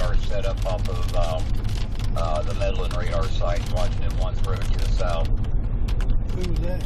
radar set up off of the Midland radar site, watching it once road to the south. Who was that?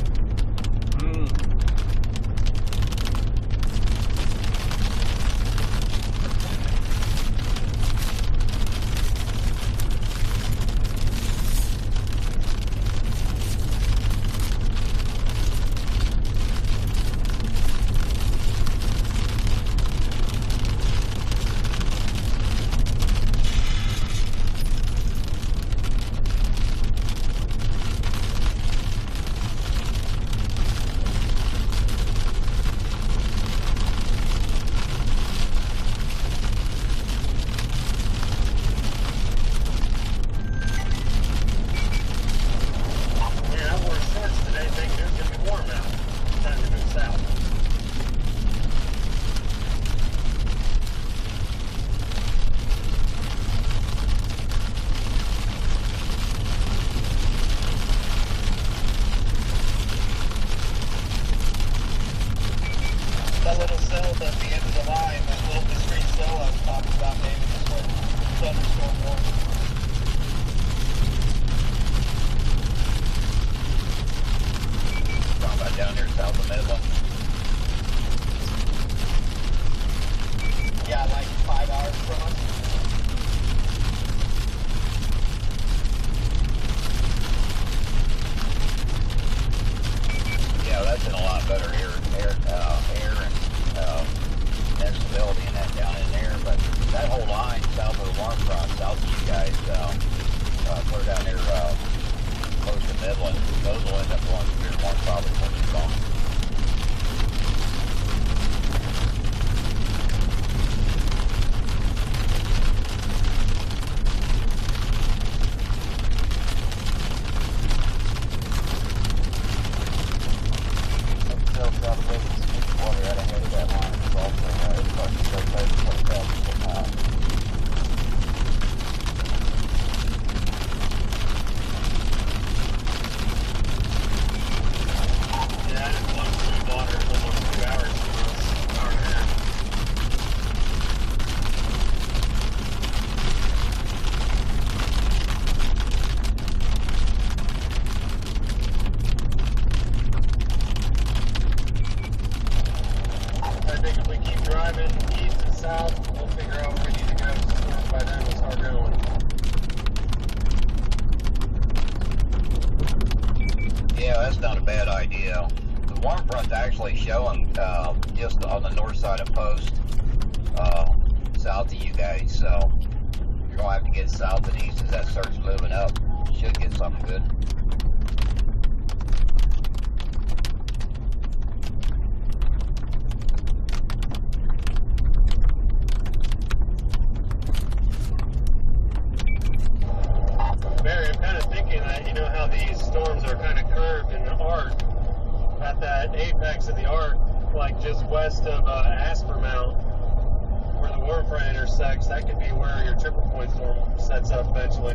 Down there south of Midland. Yeah, like 5 hours from us. Yeah, that's in a lot better air and stability in that down in there. But that whole line south of the waterfront, south of you guys, clear down there close to Midland, those will end up going through more probably more too long. Showing just on the north side of Post, south of you guys, so you're going to have to get south and east as that starts moving up. Should get something good. Barry, I'm kind of thinking that, you know how these storms are kind of curved in the arc, at that apex of the arc, like just west of Asper Mount, where the warm front intersects, that could be where your triple point storm sets up eventually.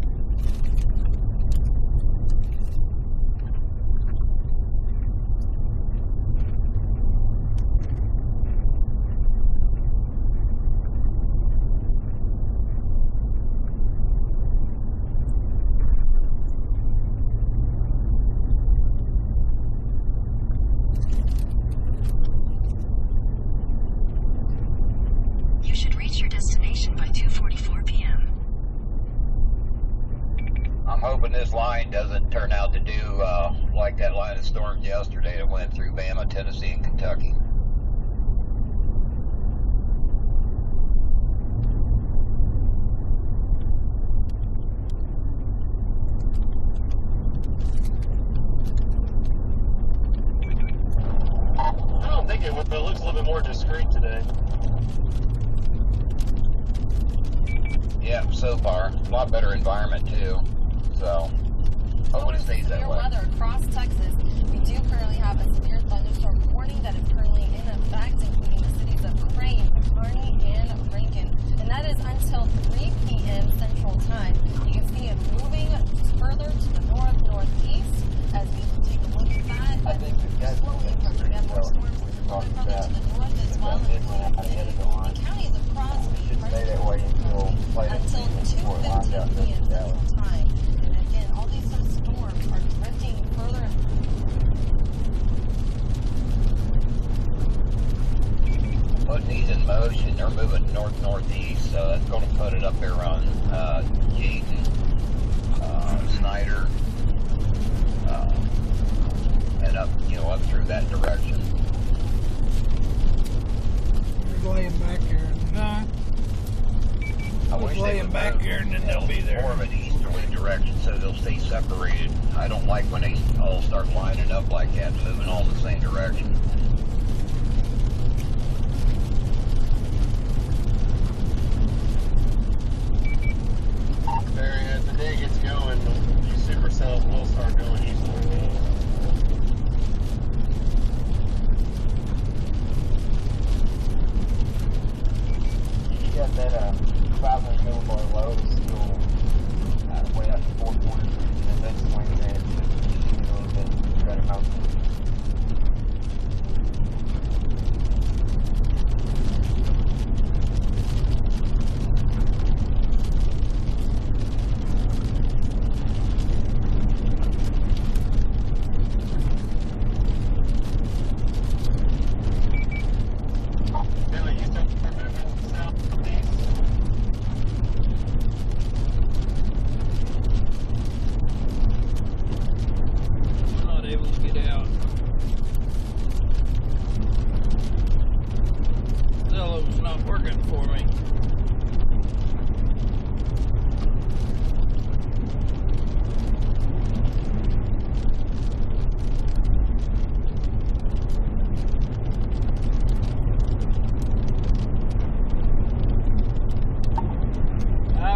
This line doesn't turn out to do like that line of storms yesterday that went through Bama, Tennessee, and Kentucky. I don't think it would, but it looks a little bit more discreet today. Yeah, so far. A lot better environment, too. So, hopefully it stays that way. Weather across Texas. We do currently have a severe thunderstorm warning that is currently in effect, including the cities of Crane, Kearney, and Rankin. And that is until 3 p.m. Central Time. You can see it moving further to the northeast as we take a look at that. I think we've got slowly approaching and more storms further to the north as well. The counties across should stay that way until with these in motion, they're moving north-northeast, so that's going to put it up there on Keaton, Snyder, and up, up through that direction. They're laying back here. I wish they would back here and then they'll be there. More of an easterly direction so they'll stay separated. I don't like when they all start lining up like that, moving all in the same direction. Barry, as the day gets going, these supercells will start going eastward. You got that 500 millibar load is still way out to 4 corners, and that's swinging there to a little bit better mountain.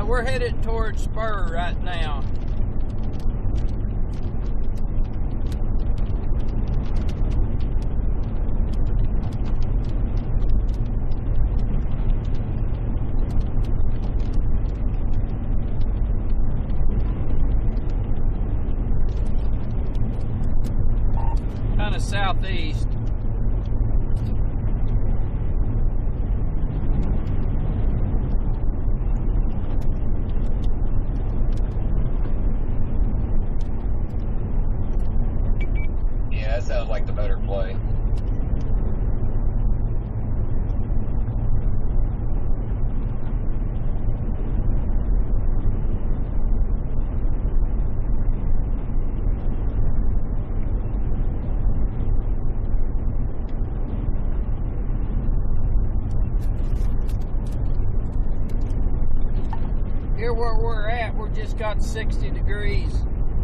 We're headed towards Spur right now. Kind of southeast. Sounds like the better play. Here where we're at, we're just got 60 degrees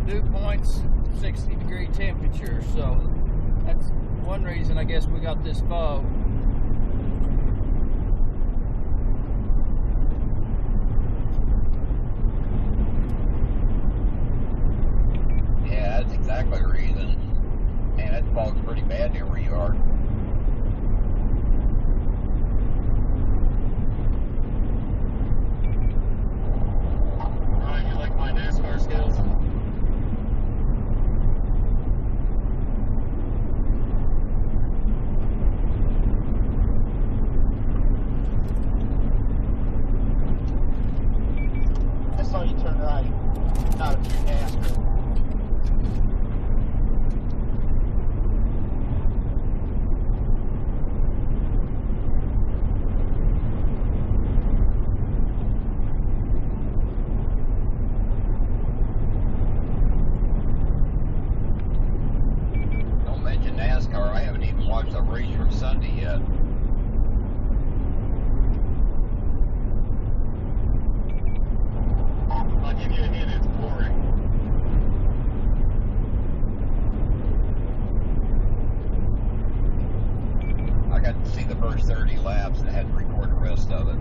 dew points, 60-degree temperature, so that's one reason I guess we got this fog. Yeah, that's exactly the reason. Man, that fog's pretty bad near where you are. Ryan, you like my NASCAR skills? I saw you turn right out of your NASCAR. Don't mention NASCAR. I haven't even watched a race from Sunday yet. I'll give you a hint, it's boring. I got to see the first 30 laps and had to record the rest of it.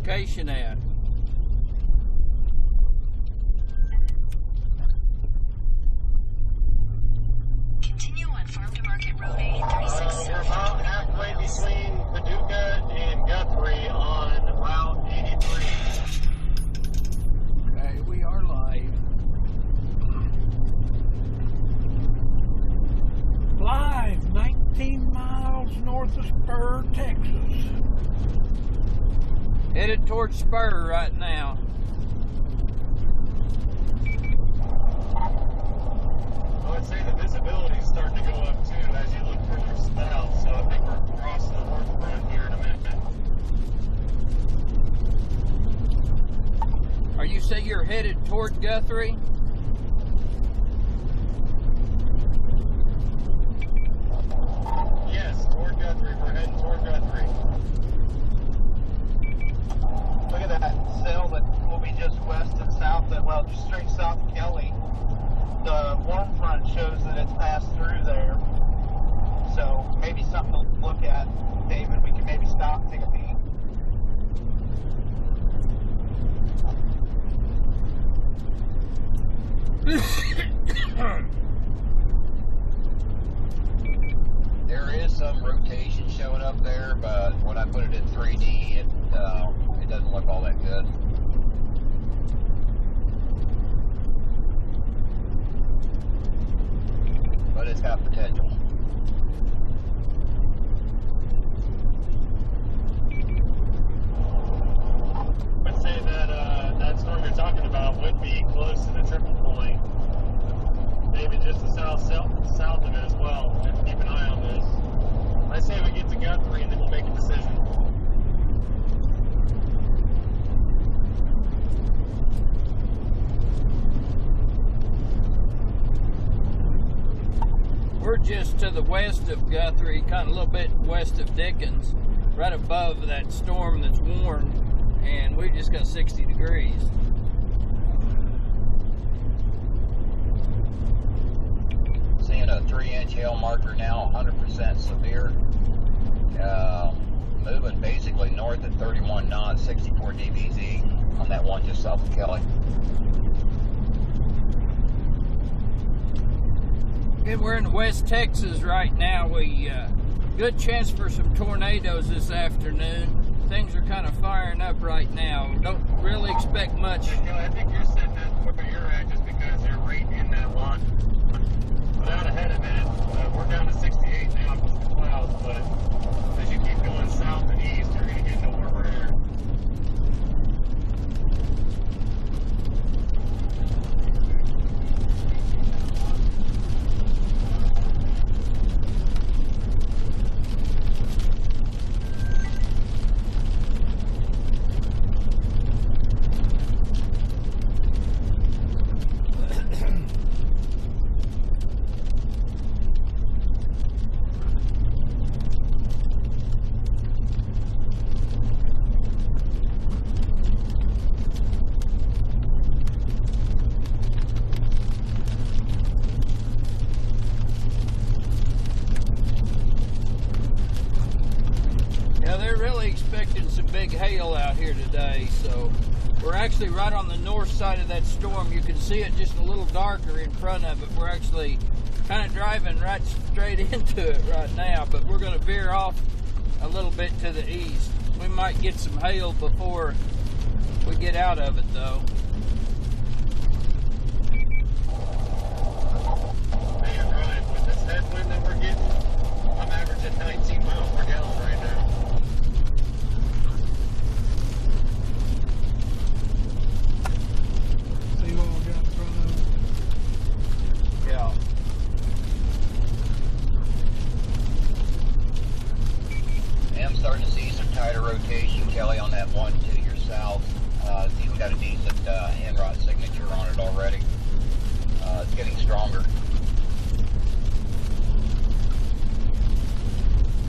location at? Continue on Farm to Market Road 836. We're about halfway between Paducah and Guthrie on Route 83. Okay, we are live. Live, 19 miles north of Spur, Texas. Headed towards Spur right now. I would say the visibility is starting to go up too as you look further south, so I think we're crossing the north front here in a minute. Are you say you're headed toward Guthrie? Yes, toward Guthrie. We're heading toward Guthrie. Look at that cell that will be just west and south, well, just straight south of Kelley. The warm front shows that it's passed through there. So maybe something to look at, David. We can maybe stop and take a peek. There is some rotation showing up there, but when I put it in 3D, it doesn't look all that good. But it's got potential. I'd say that that storm you're talking about would be close to the triple point. Maybe just the south of it as well. We have to keep an eye on this. I say we get to Guthrie and then we'll make a decision. We're just to the west of Guthrie, kind of a little bit west of Dickens, right above that storm that's warned, and we just got 60 degrees. Seeing a 3-inch hail marker now, 100% severe. Moving basically north at 31 knots, 64 dBz on that one just south of Kelley. Okay, we're in West Texas right now. We good chance for some tornadoes this afternoon. Things are kind of firing up right now. Don't really expect much. I think you're setting that where you're at just because you're right in that lot. But out ahead of it, we're down to 68 now with the clouds, but as you keep going south and east, you're going to get into warmer air. Big hail out here today, so we're actually right on the north side of that storm. You can see it just a little darker in front of it. We're actually kind of driving right straight into it right now, but we're going to veer off a little bit to the east. We might get some hail before we get out of it though. Man, Ryan, with this headwind that we're getting, I'm averaging 19 miles per gallon right now. Yeah. I'm starting to see some tighter rotation, Kelley, on that one to your south. It's even got a decent hand rod signature on it already. It's getting stronger.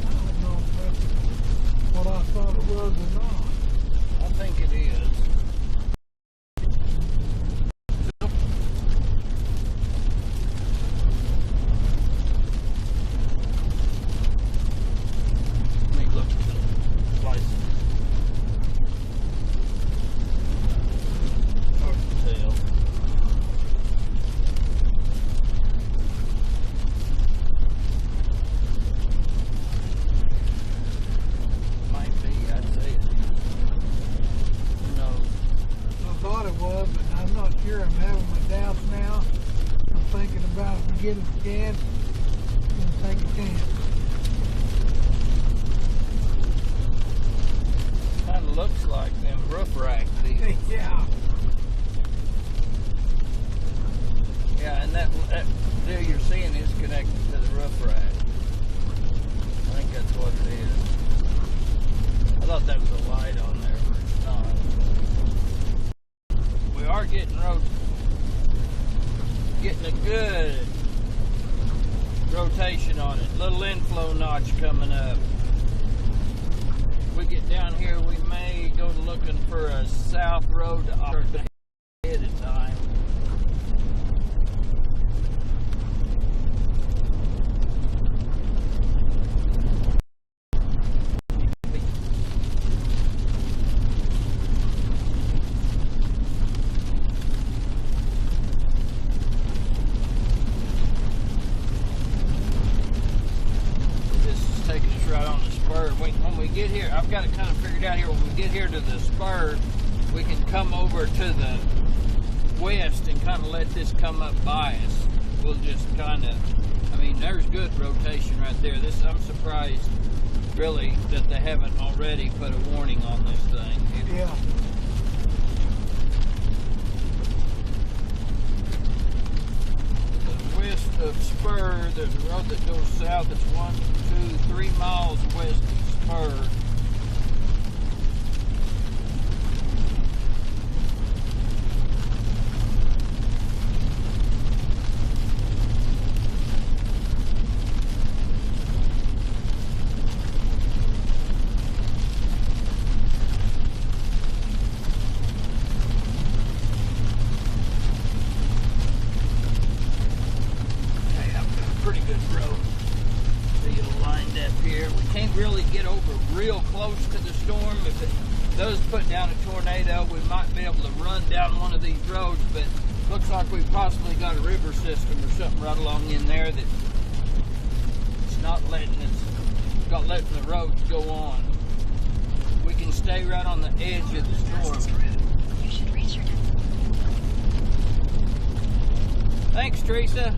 I don't know if that's what I thought it was or not. I think it is. Let me look at the license. get a chance, and take a chance. Kind of looks like them roof rack deals. Yeah. Yeah, and that deal you're seeing is connected to the roof rack. I think that's what it is. I thought that was a light on there, but it's not. We are getting a good rotation on it. Little inflow notch coming up. If we get down here, we may go looking for a south road to ahead of time. When we get here, I've got it kind of figured out here. When we get here to the spur, we can come over to the west and kind of let this come up by us. We'll just kind of, I mean, there's good rotation right there. I'm surprised, really, that they haven't already put a warning on this thing. Yeah. West of Spur, there's a road that goes south. It's 1, 2, 3 miles west of Spur. Pretty good road. See it lined up here. We can't really get over real close to the storm. If it does put down a tornado, we might be able to run down one of these roads, but looks like we've possibly got a river system or something right along in there that it's not letting the roads go on. We can stay right on the edge of the storm. You should reach your Thanks, Teresa.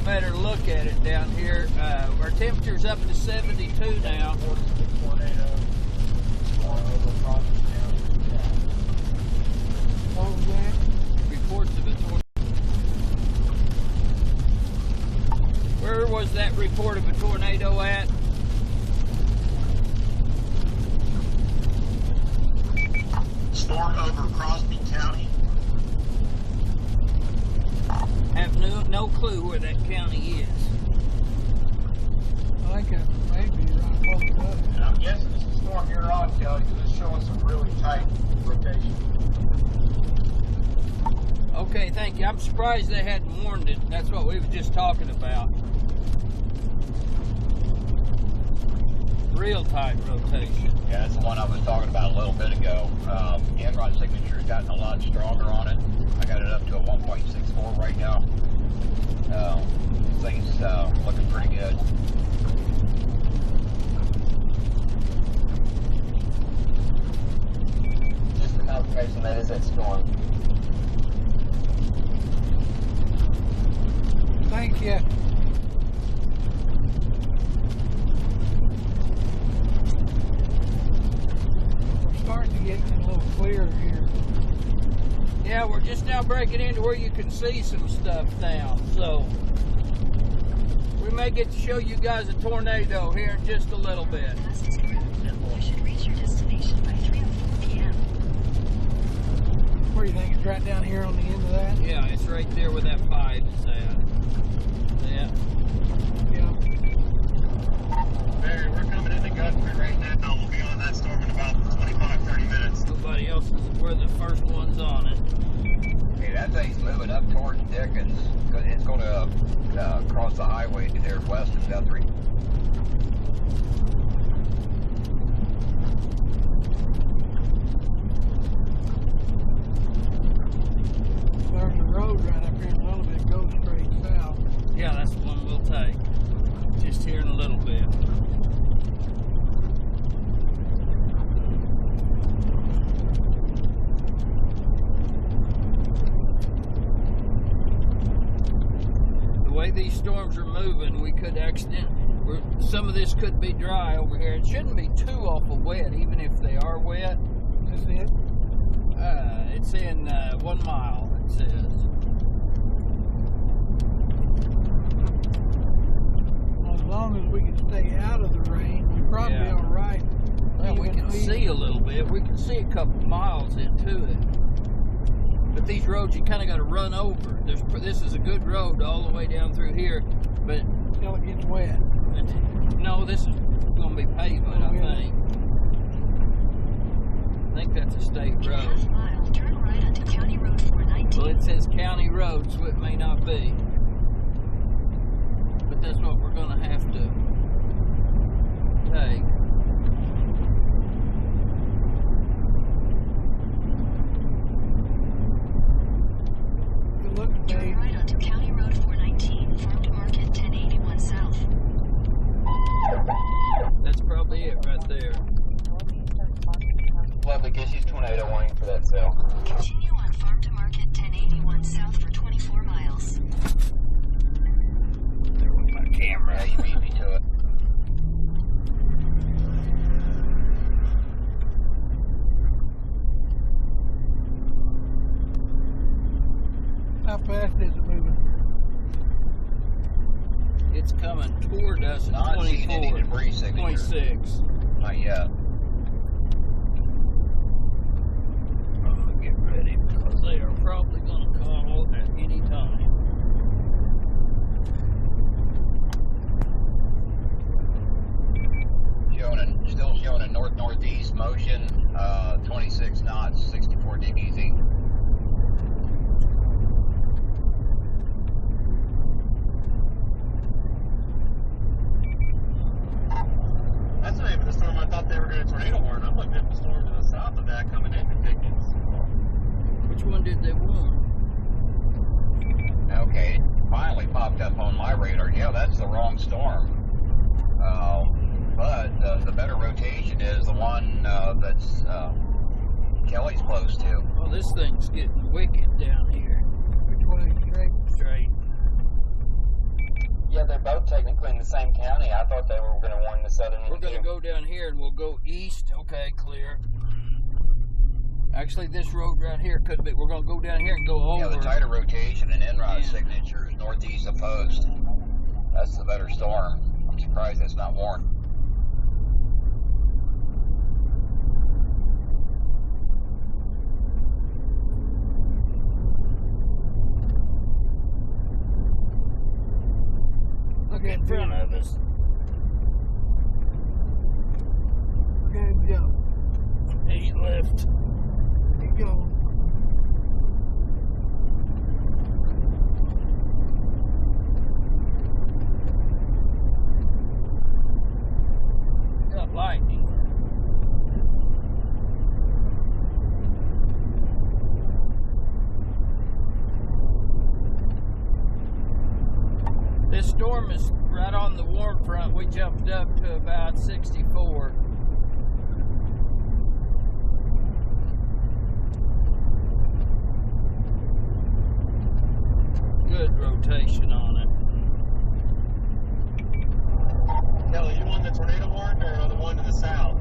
Better look at it down here. Our temperature's up to 72 now. What was that? Reports of a tornado. Where was that report of a tornado at? Storm over Crosby County. Have no clue where that county is. I think it may be right close to us. And I'm guessing it's a storm here on, Kelley, because it's showing some really tight rotation. Okay, thank you. I'm surprised they hadn't warned it. That's what we were just talking about. Real tight rotation. Yeah, that's the one I was talking about a little bit ago. Enron signature has gotten a lot stronger on it. I got it up to a 1.64 right now. Things looking pretty good. Just a confirmation that is that storm. Thank you. We're starting to get a little clearer here. Yeah, we're just now breaking into where you can see some stuff now. So we may get to show you guys a tornado here in just a little bit. fastest route. You should reach your destination by 3:04 p.m. Where do you think it's right down here on the end of that? Yeah, it's right there where that 5 is at. Yeah. Yeah. Barry, we're coming into Guthrie right now. We'll be on that storm in about 25-30 minutes. Nobody else is, we're the first ones on it. Hey, that thing's moving up towards Dickens. It's going to cross the highway there west of Guthrie. There's a road right up here in a little bit, goes straight south. Yeah, that's the one we'll take. Just here in a little bit. could some of this could be dry over here. It shouldn't be too awful wet, even if they are wet. Is it? It's in 1 mile, it says. Well, as long as we can stay out of the rain, we're probably all right. Well, we can see a little bit. We can see a couple miles into it. But these roads, you kind of got to run over. This is a good road all the way down through here, but Till it gets wet. no, this is going to be pavement, I think. I think that's a state In a road. half mile, turn right onto County Road 419. Well, it says county road, so it may not be. But that's what we're going to have to take. Good look, Turn babe. right onto County Road 419, Farm to Market 1081 South. That's probably it right there. Lovely, guess she's tornado warning for that cell. Continue on Farm to Market 1081 South for 24 miles. There with my camera. Yeah, you beat me to it. How fast is it moving? It's coming toward us at Not seeing any 24, debris signatures. 26. Not yet. Get ready because they are probably going to call at any time. Still showing a north-northeast motion, 26 knots, 64 dBz. That's not even the storm I thought they were going to tornado warn. I'm looking at the storm to the south of that coming into Pickens. Which one did they warn? Okay, it finally popped up on my radar. Yeah, that's the wrong storm. But the better rotation is the one that's Kelley's close to. Oh, this thing's getting wicked down here. Which way? Straight? Straight. Yeah, they're both technically in the same county. I thought they were going to warn the southern We're end going to too. go down here and we'll go east. Okay, clear. Actually, this road right here could be. We're going to go down here and go Yeah, over. the tighter rotation and Enrod Yeah. signature is northeast of Post. That's the better storm. I'm surprised that's not warned. Look in front of us. Okay, go. He left. Keep going. Got lightning. This storm is right on the warm front. We jumped up to about 64. Good rotation on it. Kelly, you on the tornado warn or the one to the south?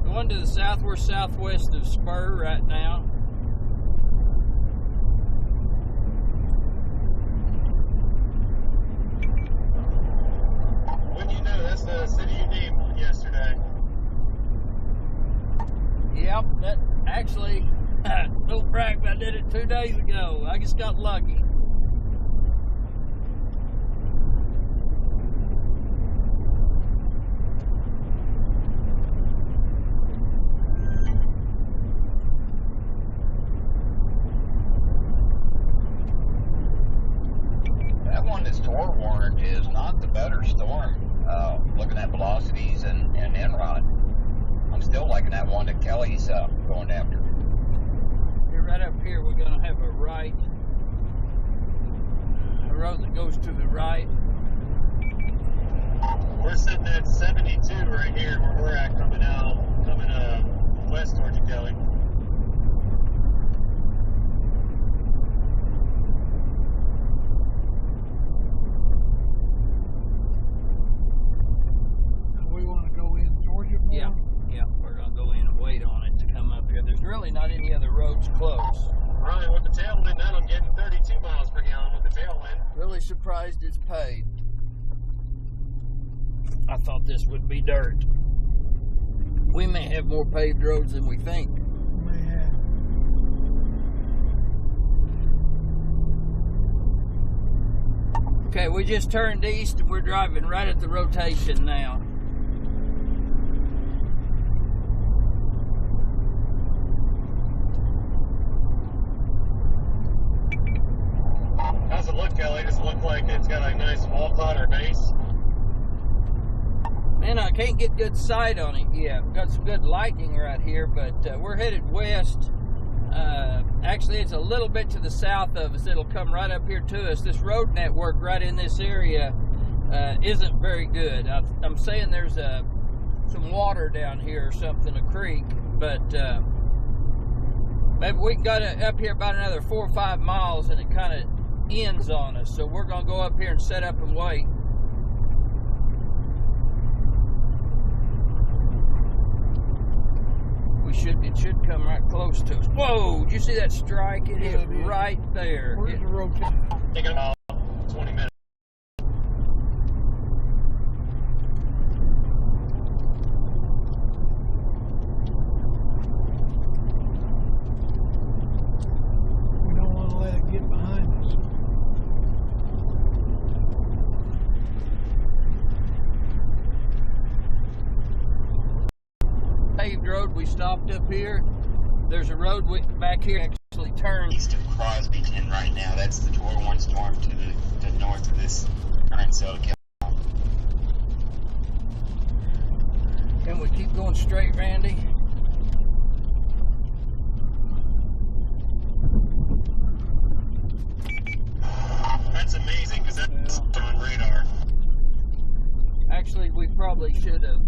The one to the south, we're southwest of Spur right now. When you know, that's the city you named yesterday. Yep, that actually, don't brag, but I did it 2 days ago. I just got lucky. That one that's door warned is not the better storm. Looking at velocities and Enrod, I'm still liking that one that Kelley's going after. Here, right up here, we're going to have a right, a road that goes to the right. We're sitting at 72 right here where we're at coming west towards you, Kelly. I thought this would be dirt. We may have more paved roads than we think. Yeah. Okay, we just turned east and we're driving right at the rotation now. How's it look, Kelly? Does it look like it's got a nice wall cloud or base? Man, I can't get good sight on it yet. We've got some good lightning right here, but we're headed west. Actually, it's a little bit to the south of us. It'll come right up here to us. This road network right in this area isn't very good. I'm saying there's some water down here or something, a creek, but maybe we can go up here about another 4 or 5 miles and it kind of ends on us. So we're going to go up here and set up and wait. It should come right close to us. Whoa! Did you see that strike? It hit right there. Where's the rotation? Take about 20 minutes. We don't want to let it get behind us. Paved road, we stopped up here. There's a road back here actually turns East of Crosby 10 right now. That's the 201 storm to the north of this current cell. Can we keep going straight, Randy? That's amazing because that's on radar. Actually, we probably should have.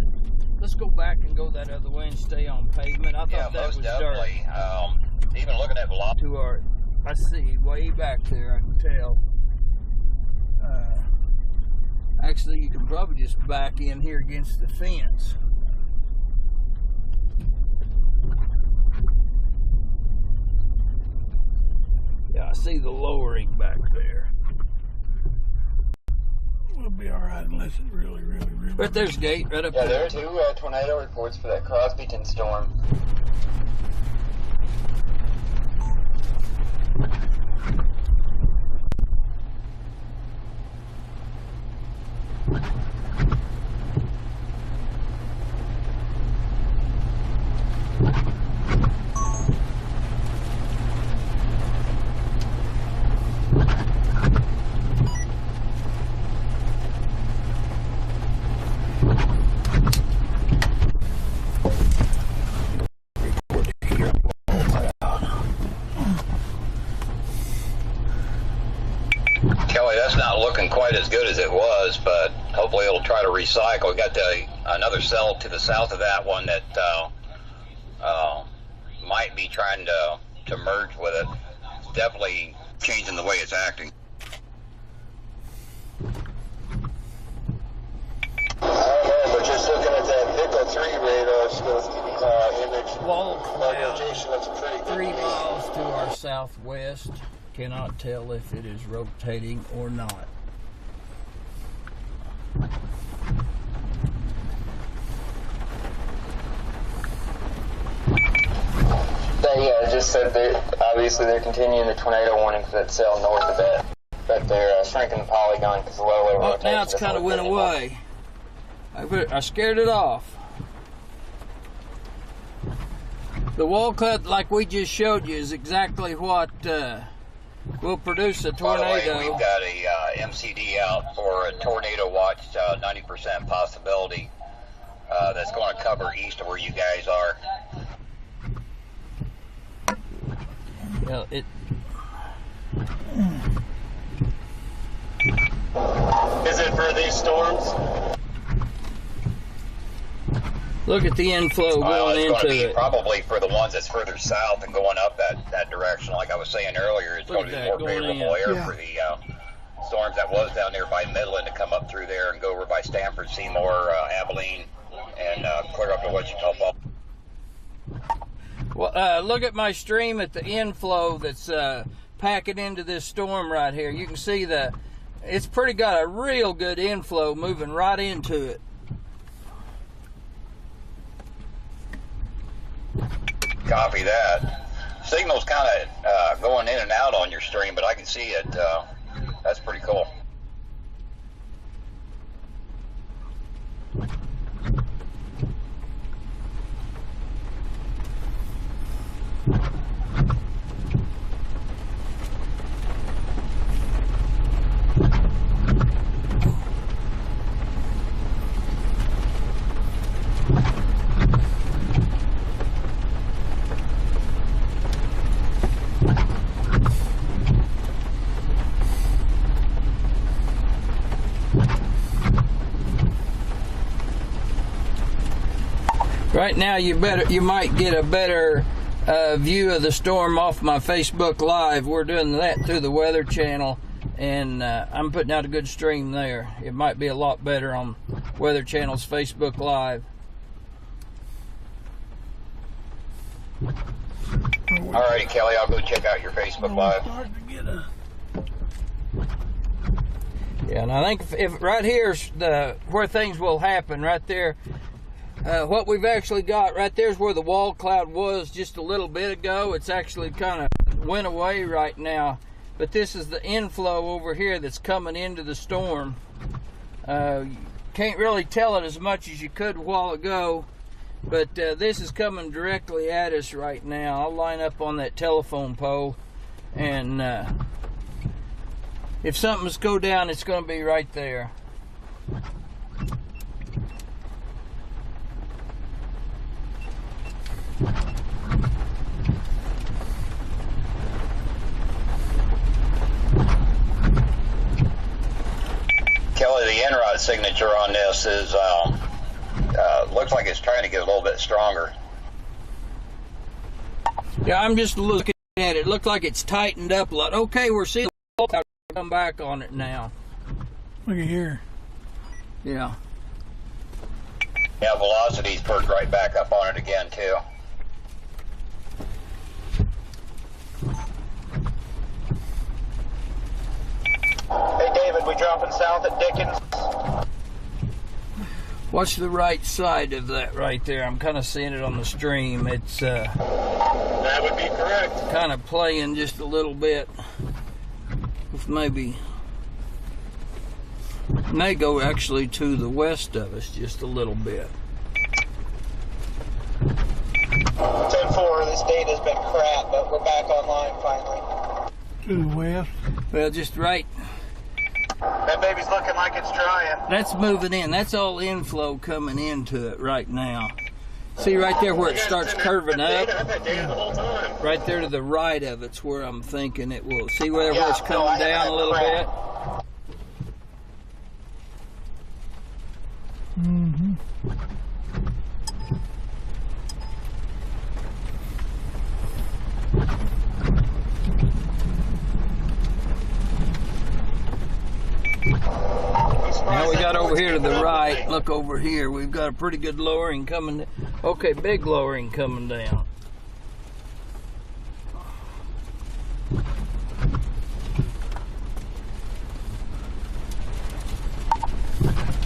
Let's go back and go that other way and stay on pavement. I thought that was definitely. dirt. Even looking at velocity. To our, I see, way back there, I can tell. Actually, you can probably just back in here against the fence. Yeah, I see the lowering back there. We'll be all right unless it really. But there's gate right up Yeah, there there. are two tornado reports for that Crosbyton storm. Kelly, that's not looking quite as good as it was, but hopefully it'll try to recycle. We got another cell to the south of that one that might be trying to merge with it. It's definitely changing the way it's acting. But just looking at that Pickle 3 radar image, Wall cloud, rotation looks pretty good. 3 miles to our southwest. Cannot tell if it is rotating or not. They just said obviously they're continuing the tornado warning for that cell north of that. But they're shrinking the polygon because the low level Oh, rotation. now it's kind of went away. I scared it off. The wall cut, like we just showed you, is exactly what will produce a tornado. By the way, we've got a MCD out for a tornado watch, 90% possibility. That's going to cover east of where you guys are. Well, Is it for these storms? look at the inflow going it's going to into be it. probably for the ones that's further south and going up that direction. Like I was saying earlier, it's Look going to at be that more going favorable in. air Yeah. for the storms that was down there by Midland to come up through there and go over by Stamford, Seymour, Abilene, and clear up to Wichita Falls. Well, look at my stream at the inflow that's packing into this storm right here. You can see it's got a real good inflow moving right into it. Copy that. Signal's kind of going in and out on your stream, but I can see it. That's pretty cool. Right now, you might get a better view of the storm off my Facebook Live. We're doing that through the Weather Channel, and I'm putting out a good stream there. It might be a lot better on Weather Channel's Facebook Live. Alrighty, Kelly, I'll go check out your Facebook Live. Yeah, and I think if right here's where things will happen, right there. What we've actually got right there is where the wall cloud was just a little bit ago. It's actually kind of went away right now. But this is the inflow over here that's coming into the storm. Can't really tell it as much as you could a while ago. But this is coming directly at us right now. I'll line up on that telephone pole. And if something's go down, it's going to be right there. Kelly, the Enrod signature on this is looks like it's trying to get a little bit stronger. Yeah, I'm just looking at it. Looks like it's tightened up a lot. Okay, we're seeing the wall cloud come back on it now. Look at here. Yeah. Yeah, velocity's perked right back up on it again too. Hey David, we dropping south at Dickens? Watch the right side of that right there. I'm kind of seeing it on the stream. It's that would be correct. Kind of playing just a little bit. With maybe may go actually to the west of us just a little bit. 10-4, this data's been crap, but we're back online finally. To the west? Well, just right. That baby's looking like it's trying. That's moving in. That's all inflow coming into it right now. See right there where it starts curving up? Right there to the right of it's where I'm thinking it will. See where it's coming down a little bit? Mm-hmm. Now we got over here to the right. Look over here. We've got a pretty good lowering coming. Okay, big lowering coming down.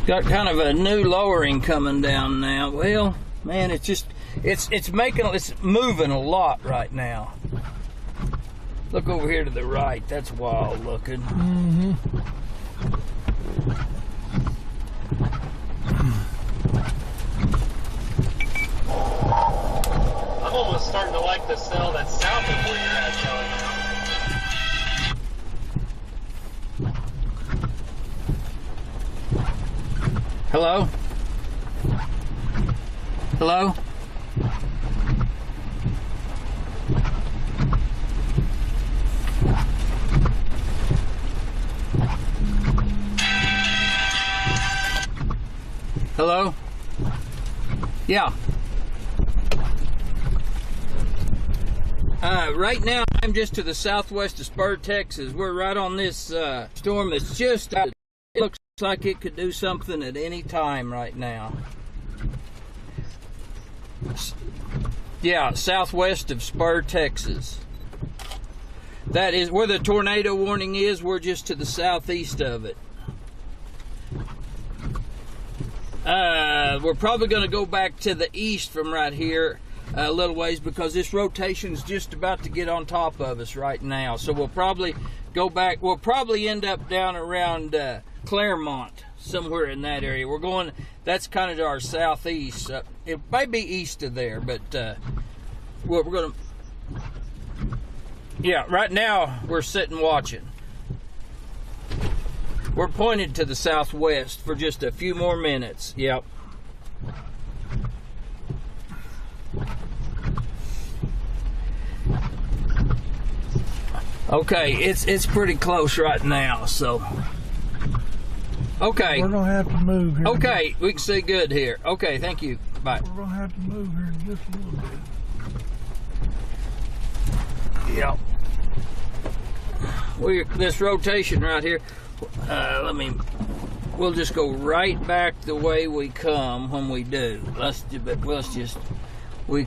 Got kind of a new lowering coming down now. Well, man, it's just it's moving a lot right now. Look over here to the right. That's wild looking. Mm-hmm. I'm almost starting to like the cell that's south of where you're at, Kelly. Hello? Hello? Hello? Yeah. Right now, I'm just to the southwest of Spur, Texas. We're right on this storm that's just... It looks like it could do something at any time right now. Yeah, southwest of Spur, Texas. That is where the tornado warning is. We're just to the southeast of it. We're probably going to go back to the east from right here. a little ways because this rotation is just about to get on top of us right now. So we'll probably go back. We'll probably end up down around Claremont, somewhere in that area. We're going, that's kind of to our southeast. It might be east of there, but we're going to, yeah, right now we're sitting watching. We're pointed to the southwest for just a few more minutes. Yep. Okay, it's pretty close right now, so. Okay. We're going to have to move here. Okay, we can see good here. Okay, thank you. Bye. We're going to have to move here in just a little bit. Yep. This rotation right here, we'll just go right back the way we come when we do. We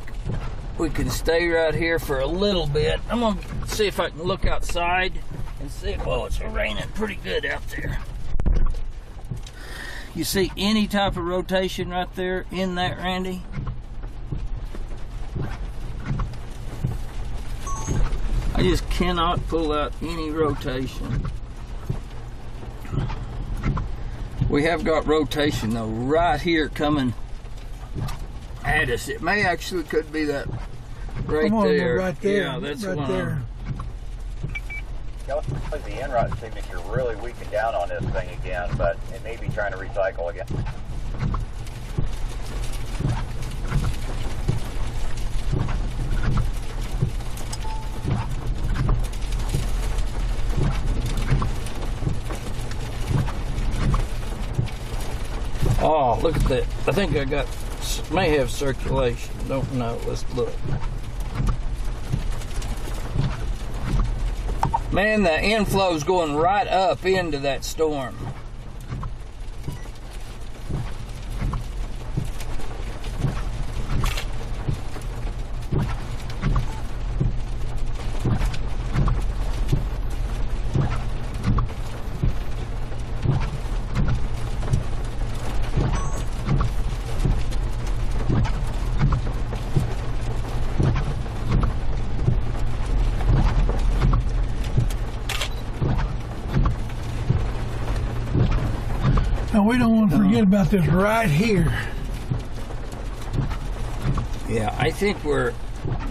can stay right here for a little bit. I'm going to see if I can look outside and see. Oh, it's raining pretty good out there. You see any type of rotation right there in that, Randy? I just cannot pull out any rotation. We have got rotation though right here coming at us. It may actually could be that right there. Right there. Yeah, that's right one. There. The inrod signature really weakened down on this thing again, but it may be trying to recycle again. Oh, look at that. I think I got, may have circulation. Don't know. Let's look. Man, the inflow's going right up into that storm. Now we don't want to forget about this right here. Yeah, I think we're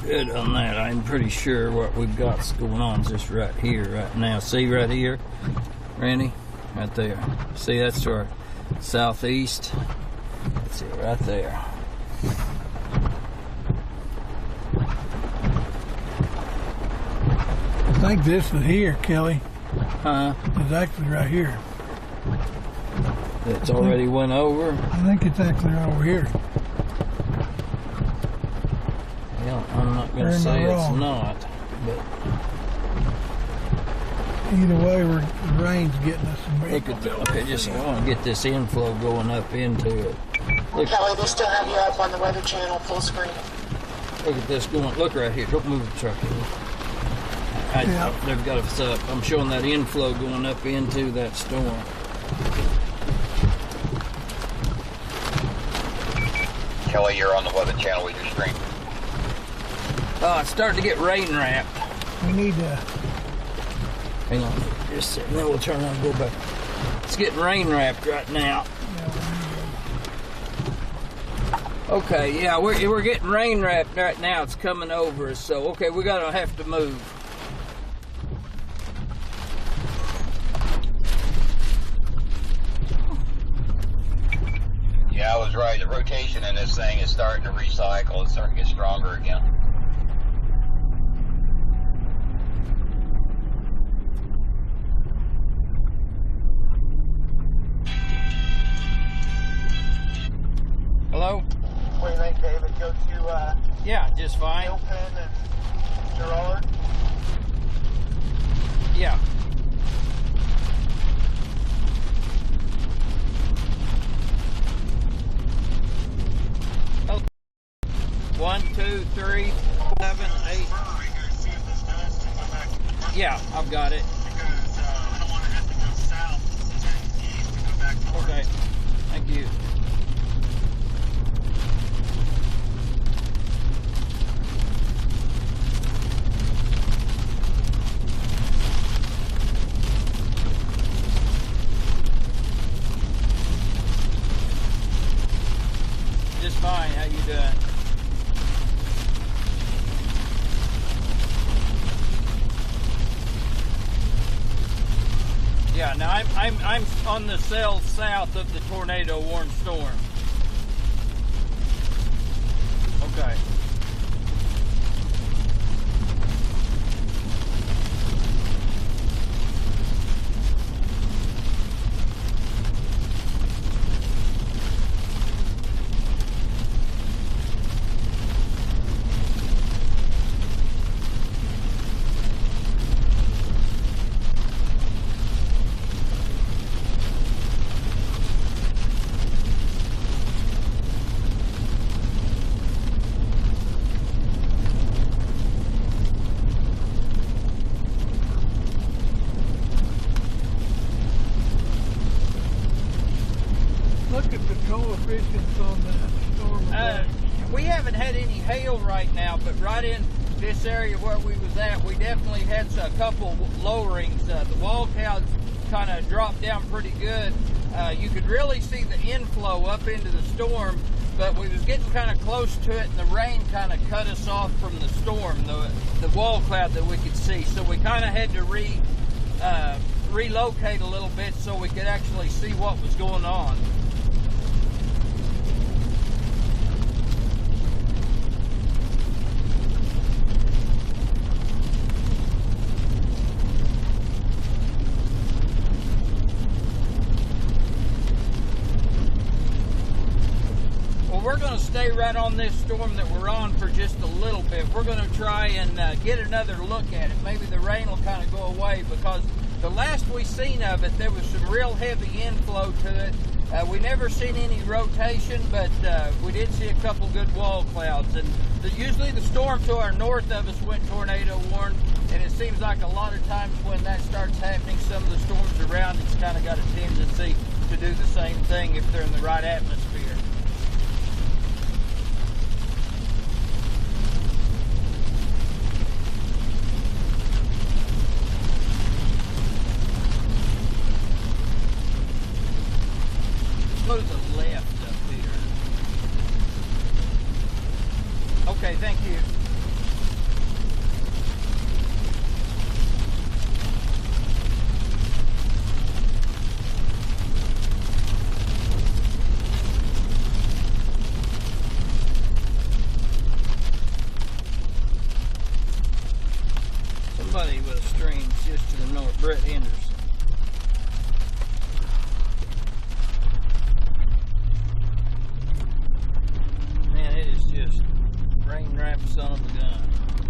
good on that. I'm pretty sure what we've got going on is just right here, right now. See right here, Randy? Right there. See, that's to our southeast. That's it, right there. I think this is here, Kelly. Huh? It's actually right here. It's already went over? I think it's actually over here. Yeah, I'm not going to say it's not, but either way, the rain's getting us some rain. look at that. Okay, just I want to get this inflow going up into it. Look, Kelly, they still have you up on the Weather Channel full screen. look at this going. Look right here. Don't move the truck. They've got us up. I'm showing that inflow going up into that storm. Kelly, you're on the Weather Channel with your screen. It's starting to get rain wrapped. We need to. Hang on, just a second, then we'll turn around and go back. It's getting rain wrapped right now. Okay, yeah, we're getting rain wrapped right now. It's coming over us, so okay, we're gonna have to move. Yeah, I was right. The rotation in this thing is starting to recycle. It's starting to get stronger again. Hello? What do you think, David? Go to Yeah, just fine. Gilpin and Gerard? Yeah. Oh. 1, 2, 3, 7, 8. Yeah, I've got it. Because I don't want to have to go south since I need to go back north. Okay. Thank you. fine. How you doing? Yeah, now I'm on the cell south of the tornado warned storm. Okay. Look at the coefficients on that storm. We haven't had any hail right now, but right in this area where we was at, we definitely had a couple lowerings. The wall clouds kind of dropped down pretty good. You could really see the inflow up into the storm, but we was getting kind of close to it, and the rain kind of cut us off from the storm, the wall cloud that we could see. So we kind of had to relocate a little bit so we could actually see what was going on. We're going to stay right on this storm that we're on for just a little bit. We're going to try and get another look at it. Maybe the rain will kind of go away, because the last we seen of it, there was some real heavy inflow to it. We never seen any rotation, but we did see a couple good wall clouds. And usually the storm to our north of us went tornado warned, and it seems like a lot of times when that starts happening, some of the storms around it's kind of got a tendency to do the same thing if they're in the right atmosphere. Go to the left up here. Okay, thank you. Somebody with a stream just to the north, Brett Henderson.